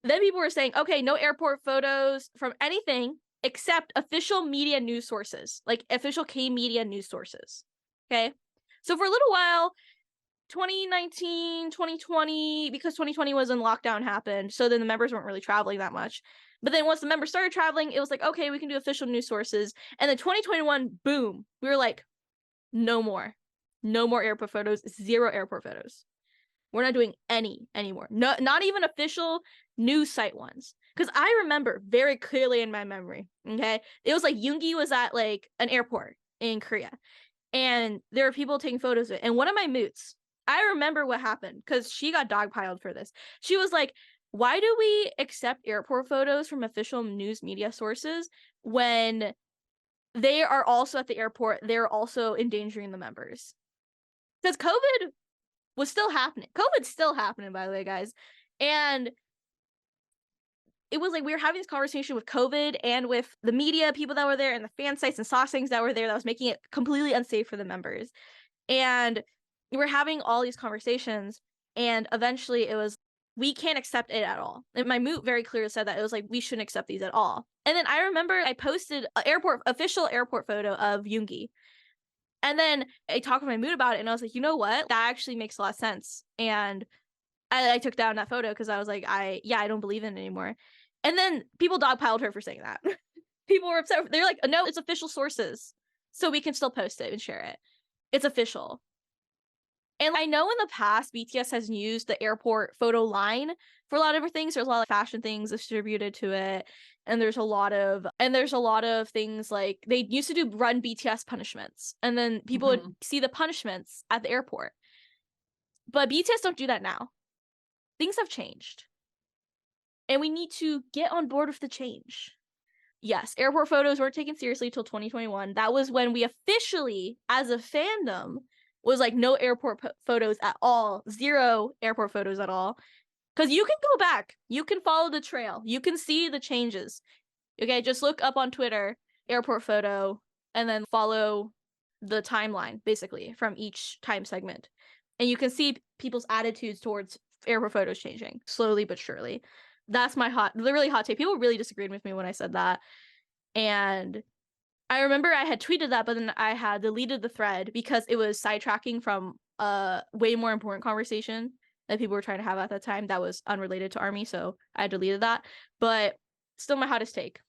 Then people were saying, okay, no airport photos from anything except official media news sources, like official K-media news sources. Okay? So for a little while, 2019, 2020, because 2020 was when lockdown happened, so then the members weren't really traveling that much. But then once the members started traveling, it was like, okay, we can do official news sources. And then 2021, boom, we were like, no more. No more airport photos, zero airport photos. We're not doing any anymore. No, not even official news site ones. Because I remember very clearly in my memory, okay? It was like Yoongi was at like an airport in Korea. And there were people taking photos of it. And one of my moots, I remember what happened because she got dogpiled for this. She was like, why do we accept airport photos from official news media sources when they are also at the airport? They're also endangering the members. Because COVID was still happening. COVID's still happening, by the way, guys. And it was like we were having this conversation with COVID and with the media people that were there and the fan sites and sauce things that were there that was making it completely unsafe for the members. And we were having all these conversations, and eventually it was, we can't accept it at all. And my moot very clearly said that it was like, we shouldn't accept these at all. And then I remember I posted an official airport photo of Yoongi. And then I talked with my moot about it, and I was like, you know what? That actually makes a lot of sense. And I took down that photo because I was like, I don't believe in it anymore. And then people dogpiled her for saying that. People were upset. They're like, no, it's official sources. So we can still post it and share it. It's official. And I know in the past, BTS has used the airport photo line for a lot of different things. There's a lot of fashion things distributed to it. And there's a lot of things like they used to run BTS punishments. And then people would see the punishments at the airport. But BTS don't do that now. Things have changed. And we need to get on board with the change. Yes, airport photos weren't taken seriously until 2021. That was when we officially, as a fandom, was like no airport photos at all. Zero airport photos at all. Because you can go back. You can follow the trail. You can see the changes. Okay, just look up on Twitter, airport photo, and then follow the timeline, basically, from each time segment. And you can see people's attitudes towards airport photos changing slowly but surely. That's my really hot take. People really disagreed with me when I said that. And I remember I had tweeted that, but then I had deleted the thread because it was sidetracking from a way more important conversation that people were trying to have at that time that was unrelated to Army. So I deleted that. But still my hottest take.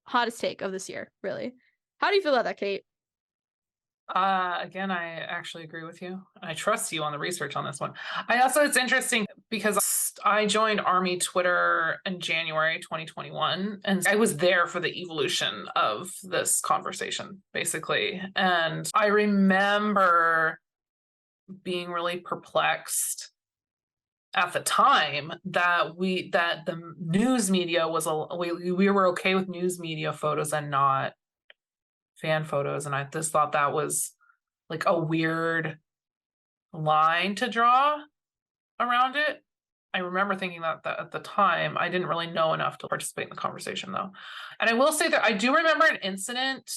Hottest take of this year, really. How do you feel about that, Kate? Again, I actually agree with you. I trust you on the research on this one. It's interesting because I joined Army Twitter in January 2021, and I was there for the evolution of this conversation, basically. And I remember being really perplexed at the time that the news media was we were okay with news media photos and not fan photos, and I just thought that was like a weird line to draw around it. I remember thinking that at the time. I didn't really know enough to participate in the conversation though. And I will say that I do remember an incident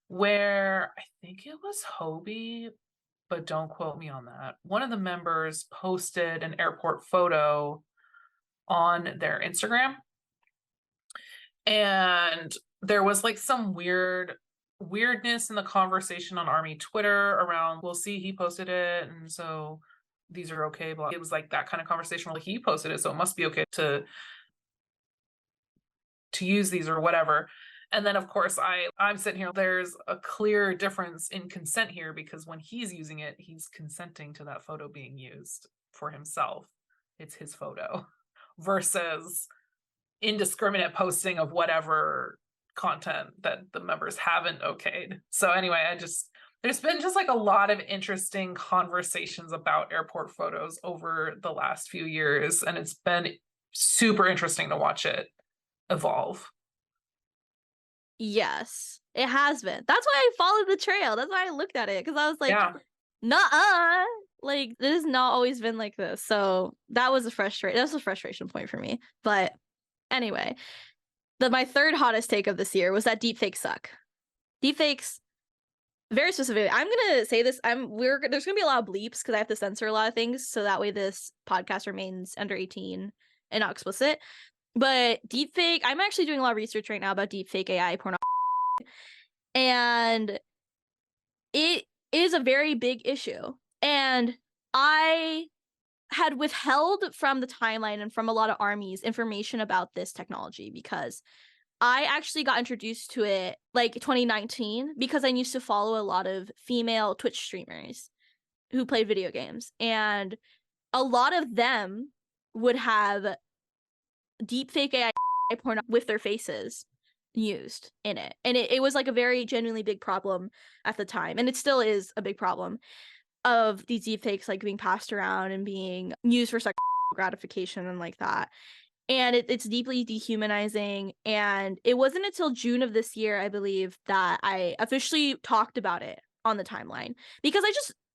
where I think it was Hobie, but don't quote me on that. One of the members posted an airport photo on their Instagram, and there was like some weirdness in the conversation on Army Twitter around, we'll see, he posted it, and so these are okay. It was like that kind of conversation where he posted it, so it must be okay to use these or whatever. And then of course I'm sitting here, there's a clear difference in consent here, because when he's using it, he's consenting to that photo being used for himself. It's his photo versus indiscriminate posting of whatever content that the members haven't okayed. So anyway, there's been just like a lot of interesting conversations about airport photos over the last few years, and it's been super interesting to watch it evolve. Yes, it has been. That's why I followed the trail. That's why I looked at it, because I was like, yeah. Nuh-uh. Like, this has not always been like this. So that was a frustration point for me. But anyway, my third hottest take of this year was that deepfakes suck. Deepfakes, very specifically. I'm gonna say this. There's gonna be a lot of bleeps because I have to censor a lot of things, so that way this podcast remains under 18 and not explicit. But deepfake, I'm actually doing a lot of research right now about deepfake AI pornography, and it is a very big issue. And I had withheld from the timeline and from a lot of armies information about this technology because I actually got introduced to it like 2019 because I used to follow a lot of female Twitch streamers who played video games, and a lot of them would have deepfake AI porn with their faces used in it. And it was like a very genuinely big problem at the time, and it still is a big problem, of these deepfakes like being passed around and being used for sexual gratification and like that. And it's deeply dehumanizing. And it wasn't until June of this year, I believe, that I officially talked about it on the timeline, because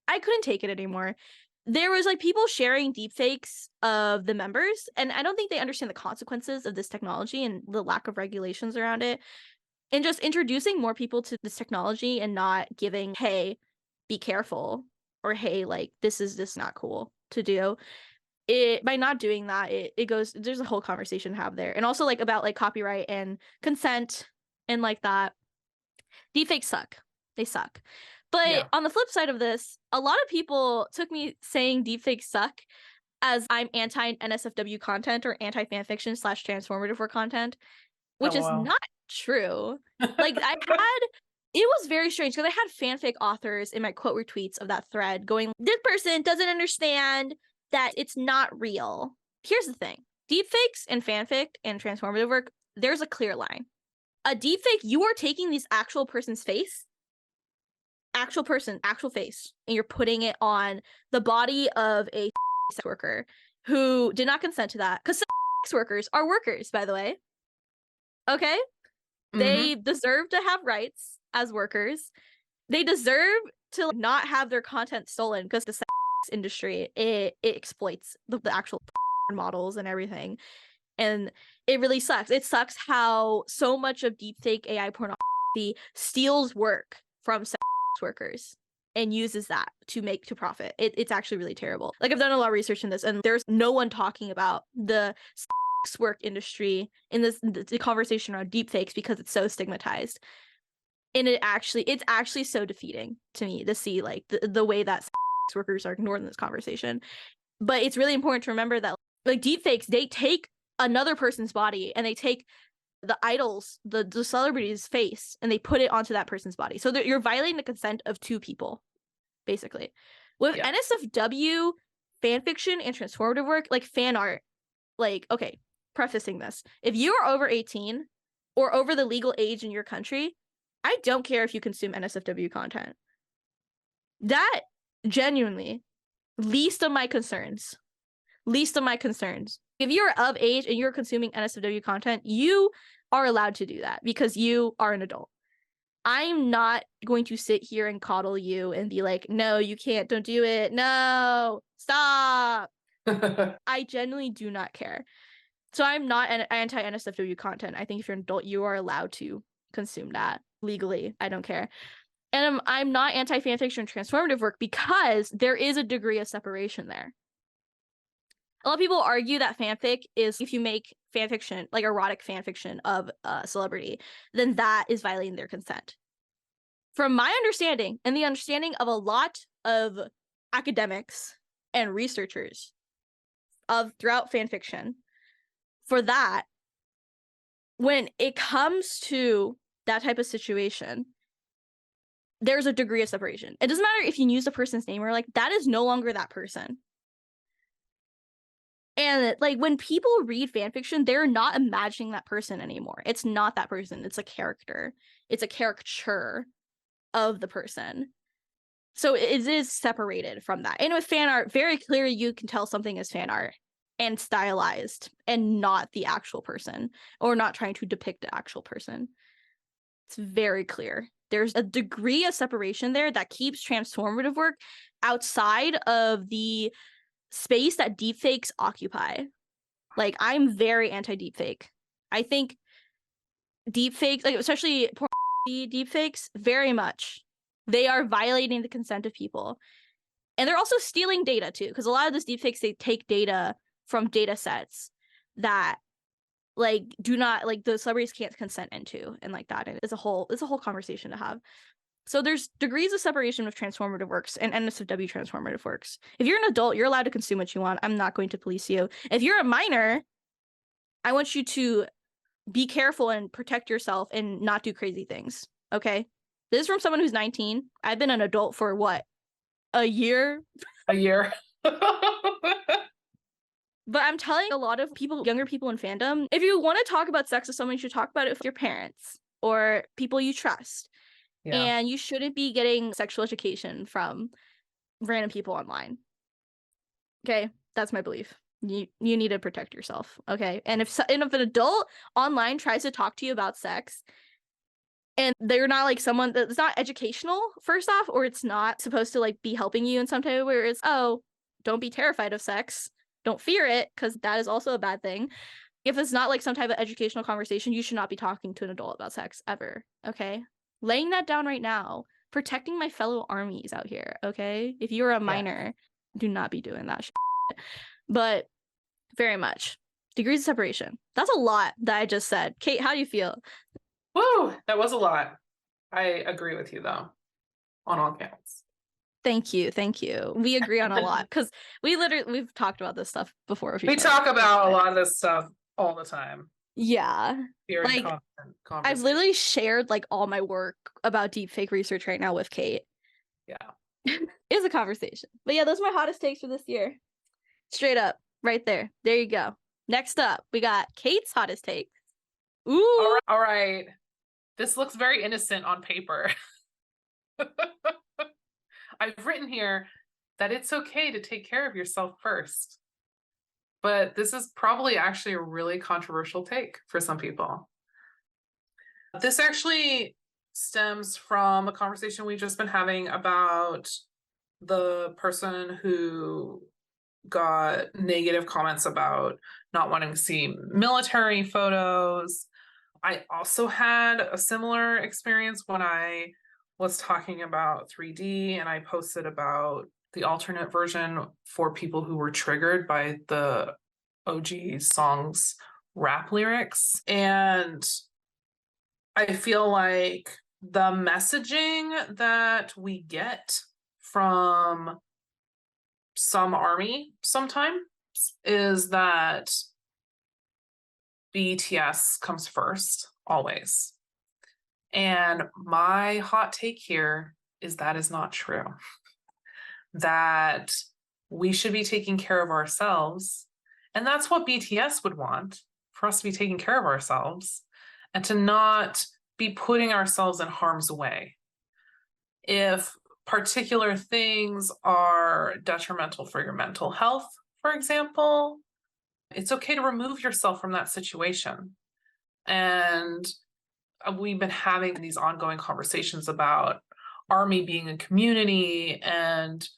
I couldn't take it anymore. There was like people sharing deepfakes of the members, and I don't think they understand the consequences of this technology and the lack of regulations around it, and just introducing more people to this technology and not giving, hey, be careful, or hey, like this is just not cool to do. By not doing that, there's a whole conversation to have there. And also like about like copyright and consent and like that. Deepfakes suck. They suck. But on the flip side of this, a lot of people took me saying deepfakes suck as I'm anti NSFW content or anti fanfiction / transformative work content, which is not true. Like it was very strange because I had fanfic authors in my quote retweets of that thread going, this person doesn't understand that it's not real. Here's the thing. Deepfakes and fanfic and transformative work, there's a clear line. A deepfake, you are taking this actual person's face, actual person, actual face, and you're putting it on the body of a sex worker who did not consent to that. Because sex workers are workers, by the way. Okay? They deserve to have rights as workers. They deserve to not have their content stolen, because the sex industry, it exploits the actual models and everything. And it really sucks. It sucks how so much of deepfake AI pornography steals work from sex workers and uses that to profit. It's actually really terrible. Like, I've done a lot of research in this, and there's no one talking about the sex work industry in the conversation around deepfakes because it's so stigmatized. And it's actually so defeating to me to see like the way that sex workers are ignored in this conversation. But it's really important to remember that like deepfakes, they take another person's body and they take the idols, the celebrity's face, and they put it onto that person's body. So you're violating the consent of two people, basically. With NSFW fan fiction and transformative work, like fan art, like, okay, prefacing this, if you are over 18 or over the legal age in your country, I don't care if you consume NSFW content. That genuinely, least of my concerns. If you're of age and you're consuming NSFW content, you are allowed to do that because you are an adult. I'm not going to sit here and coddle you and be like, no, you can't, don't do it. No, stop. I genuinely do not care. So I'm not an anti-NSFW content. I think if you're an adult, you are allowed to consume that legally. I don't care. And I'm not anti-fanfiction transformative work because there is a degree of separation there. A lot of people argue that fanfic is, if you make fanfiction, like erotic fanfiction of a celebrity, then that is violating their consent. From my understanding, and the understanding of a lot of academics and researchers throughout fanfiction, for that, when it comes to that type of situation, there's a degree of separation. It doesn't matter if you use the person's name or like, that is no longer that person. And like when people read fanfiction, they're not imagining that person anymore. It's not that person. It's a character. It's a caricature of the person. So it is separated from that. And with fan art, very clearly you can tell something is fan art and stylized and not the actual person, or not trying to depict the actual person. It's very clear. There's a degree of separation there that keeps transformative work outside of the space that deepfakes occupy. Like, I'm very anti-deepfake. I think deepfakes, like especially deepfakes, very much, they are violating the consent of people. And they're also stealing data too, because a lot of these deepfakes, they take data from data sets that like do not, like, the celebrities can't consent into, and like that is a whole conversation to have. So there's degrees of separation with transformative works and NSFW transformative works. If you're an adult, you're allowed to consume what you want. I'm not going to police you. If you're a minor, I want you to be careful and protect yourself and not do crazy things. Okay? This is from someone who's 19. I've been an adult for what? A year? A year. But I'm telling a lot of people, younger people in fandom, if you want to talk about sex with someone, you should talk about it with your parents or people you trust. Yeah. And you shouldn't be getting sexual education from random people online. Okay, that's my belief. You need to protect yourself. Okay, and if an adult online tries to talk to you about sex, and they're not like someone that's not educational, first off, or it's not supposed to like be helping you in some type of way, where it's, oh, don't be terrified of sex, don't fear it, because that is also a bad thing. If it's not like some type of educational conversation, you should not be talking to an adult about sex ever. Okay. Laying that down right now, protecting my fellow armies out here, okay? If you're a minor, do not be doing that shit. But very much. Degrees of separation. That's a lot that I just said. Kate, how do you feel? Woo, that was a lot. I agree with you, though, on all counts. Thank you. We agree on a lot, because we've talked about this stuff before. We talk about a lot of this stuff all the time. Yeah. Like, I've literally shared like all my work about deepfake research right now with Kate. Yeah. It's a conversation. But yeah, those are my hottest takes for this year. Straight up. Right there. There you go. Next up, we got Kate's hottest takes. Ooh. All right. This looks very innocent on paper. I've written here that it's okay to take care of yourself first. But this is probably actually a really controversial take for some people. This actually stems from a conversation we've just been having about the person who got negative comments about not wanting to see military photos. I also had a similar experience when I was talking about 3D, and I posted about the alternate version for people who were triggered by the OG song's rap lyrics. And I feel like the messaging that we get from some army sometimes is that BTS comes first, always. And my hot take here is that is not true. That we should be taking care of ourselves. And that's what BTS would want, for us to be taking care of ourselves and to not be putting ourselves in harm's way. If particular things are detrimental for your mental health, for example, it's okay to remove yourself from that situation. And we've been having these ongoing conversations about Army being a community, and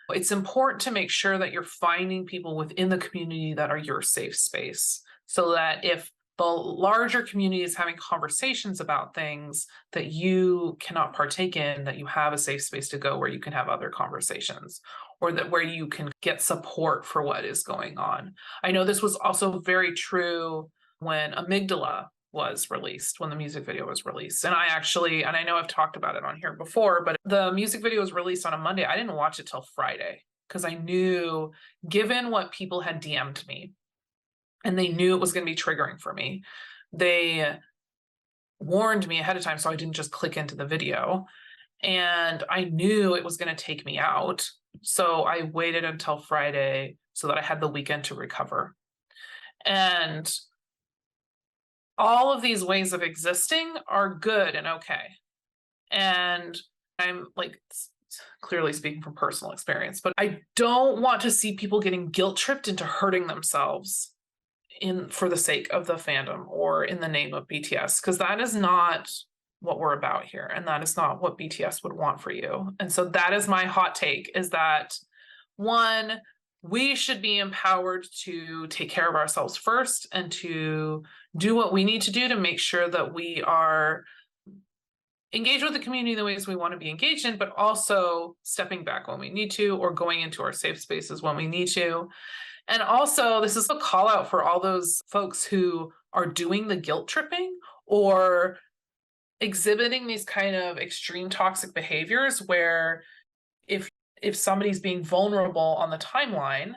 it's important to make sure that you're finding people within the community that are your safe space, so that if the larger community is having conversations about things that you cannot partake in, that you have a safe space to go where you can have other conversations, or that where you can get support for what is going on. I know this was also very true when Amygdala was released, when the music video was released. And I know I've talked about it on here before, but the music video was released on a Monday. I didn't watch it till Friday because I knew, given what people had DM'd me, and they knew it was going to be triggering for me, they warned me ahead of time so I didn't just click into the video. And I knew it was going to take me out. So I waited until Friday so that I had the weekend to recover. And all of these ways of existing are good and okay. And I'm like clearly speaking from personal experience, but I don't want to see people getting guilt tripped into hurting themselves for the sake of the fandom or in the name of BTS, because that is not what we're about here, and that is not what BTS would want for you. And so that is my hot take, is that one, we should be empowered to take care of ourselves first and to do what we need to do to make sure that we are engaged with the community the ways we want to be engaged in, but also stepping back when we need to, or going into our safe spaces when we need to. And also, this is a call out for all those folks who are doing the guilt tripping or exhibiting these kind of extreme toxic behaviors where if somebody's being vulnerable on the timeline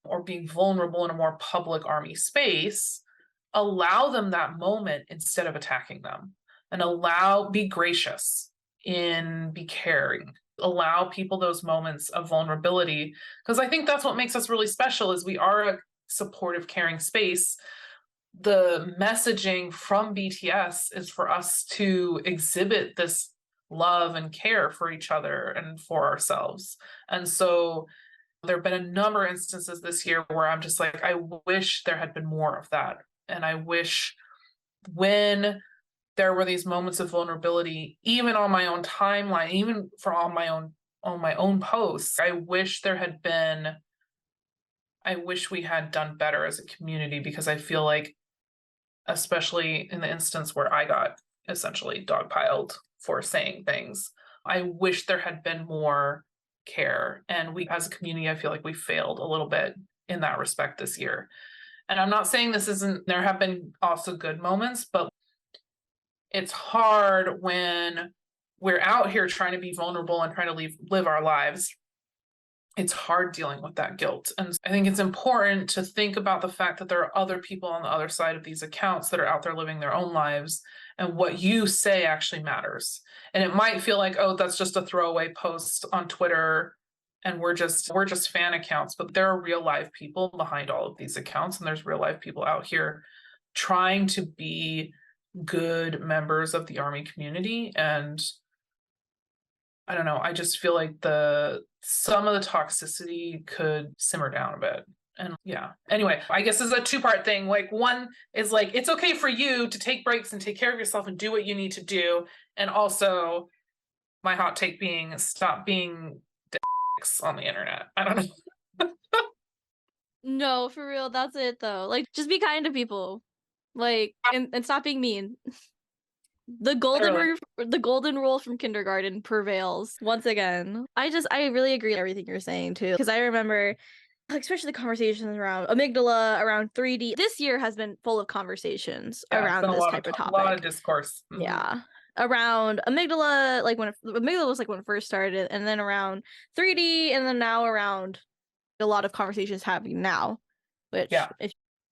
or being vulnerable in a more public army space, allow them that moment instead of attacking them, and be gracious, be caring, allow people those moments of vulnerability, because I think that's what makes us really special, is we are a supportive, caring space. The messaging from BTS is for us to exhibit this love and care for each other and for ourselves. And so there have been a number of instances this year where I'm just like, I wish there had been more of that. And I wish when there were these moments of vulnerability, even on my own timeline, even on my own posts, I wish we had done better as a community, because I feel like, especially in the instance where I got essentially dogpiled for saying things, I wish there had been more care. And we, as a community, I feel like we failed a little bit in that respect this year. And I'm not saying there have been also good moments, but it's hard when we're out here trying to be vulnerable and trying to live our lives. It's hard dealing with that guilt. And I think it's important to think about the fact that there are other people on the other side of these accounts that are out there living their own lives, and what you say actually matters. And it might feel like, oh, that's just a throwaway post on Twitter and we're just fan accounts, but there are real live people behind all of these accounts, and there's real live people out here trying to be good members of the Army community. And I don't know, I just feel like some of the toxicity could simmer down a bit. And yeah, anyway, I guess it's a two-part thing. Like, one is like, it's okay for you to take breaks and take care of yourself and do what you need to do. And also my hot take being, stop being dicks on the internet. I don't know. No, for real, that's it though. Like, just be kind to people. Like, and stop being mean. The golden rule from kindergarten prevails once again. I really agree with everything you're saying too, because I remember, especially the conversations around amygdala, around 3D. This year has been full of conversations around this type of topic. A lot of discourse. Mm-hmm. Yeah. Around amygdala, like when amygdala was like when it first started, and then around 3D, and then now around a lot of conversations happening now, which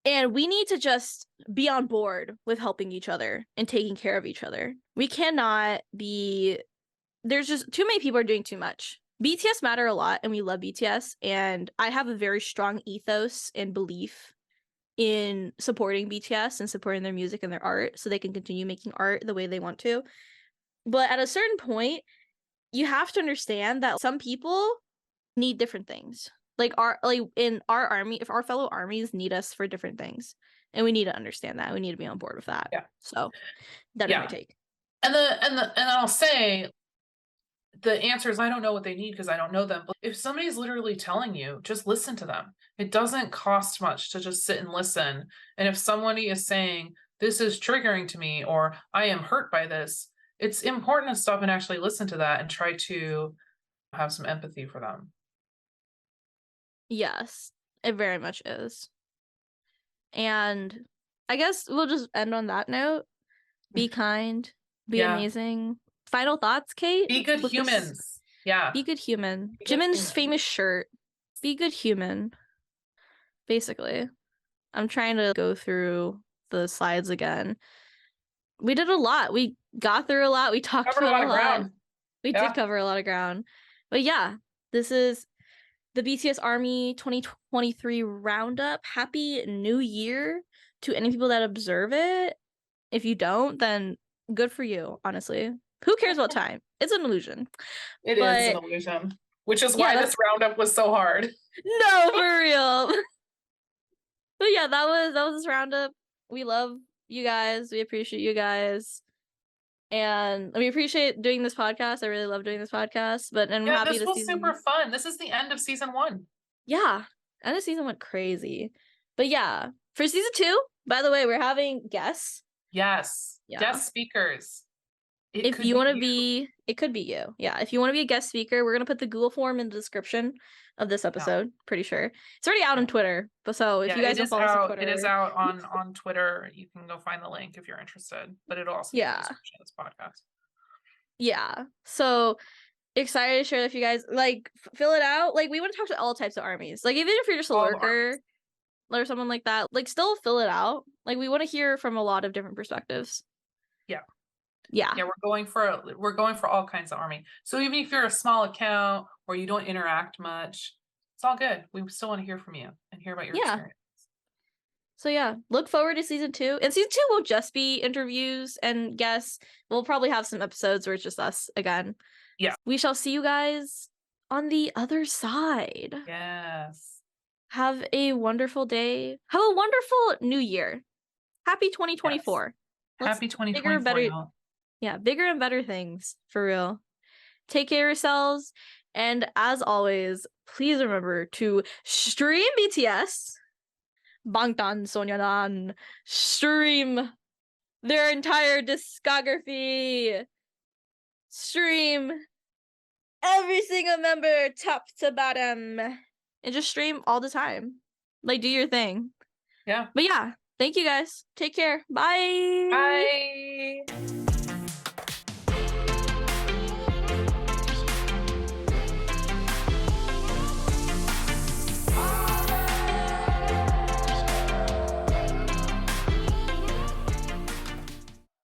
and we need to just be on board with helping each other and taking care of each other. We cannot be, there's just too many people are doing too much. BTS matter a lot, and we love BTS, and I have a very strong ethos and belief in supporting BTS and supporting their music and their art so they can continue making art the way they want to. But at a certain point, you have to understand that some people need different things. Like in our army, if our fellow armies need us for different things, and we need to understand that, we need to be on board with that. Yeah. So that is my take. And I'll say the answer is I don't know what they need because I don't know them. But if somebody's literally telling you, just listen to them. It doesn't cost much to just sit and listen. And if somebody is saying, this is triggering to me, or I am hurt by this, it's important to stop and actually listen to that and try to have some empathy for them. Yes, it very much is. And I guess we'll just end on that note. Be kind, be amazing. Final thoughts, Kate? Be good humans. Yeah. Be good human. Jimin's famous shirt. Be good human. Basically. I'm trying to go through the slides again. We did a lot. We got through a lot. We talked about a lot. We did cover a lot of ground. But yeah, this is the BTS Army 2023 roundup. Happy New Year to any people that observe it. If you don't, then good for you, honestly. Who cares about time? It's an illusion. It is an illusion. Which is why this roundup was so hard. No, for real. But yeah, that was this roundup. We love you guys. We appreciate you guys. And we appreciate doing this podcast. I really love doing this podcast. But I'm happy this was super fun. This is the end of season 1. Yeah. End of season went crazy. But yeah, for season 2, by the way, we're having guests. Yes. Yeah. Guest speakers. If you want to be, it could be you. Yeah. If you want to be a guest speaker, we're going to put the Google form in the description of this episode. Pretty sure. It's already out on Twitter. But so if you guys don't follow us on Twitter. It is out on Twitter. You can go find the link if you're interested. But it'll also be in the description of this podcast. Yeah. So excited to share that if you guys like fill it out. Like we want to talk to all types of armies. Like even if you're just a lurker or someone like that, like still fill it out. Like we want to hear from a lot of different perspectives. Yeah, we're going for all kinds of army. So even if you're a small account or you don't interact much, it's all good. We still want to hear from you and hear about your experience. So yeah, look forward to season 2. And season 2 will just be interviews and guests. We'll probably have some episodes where it's just us again. Yeah. We shall see you guys on the other side. Yes. Have a wonderful day. Have a wonderful new year. Happy 2024. Yes. Happy 2024. Yeah, bigger and better things, for real. Take care of yourselves. And as always, please remember to stream BTS. Bangtan Sonyeondan. Stream their entire discography. Stream every single member, top to bottom. And just stream all the time. Like, do your thing. Yeah. But yeah, thank you guys. Take care. Bye. Bye.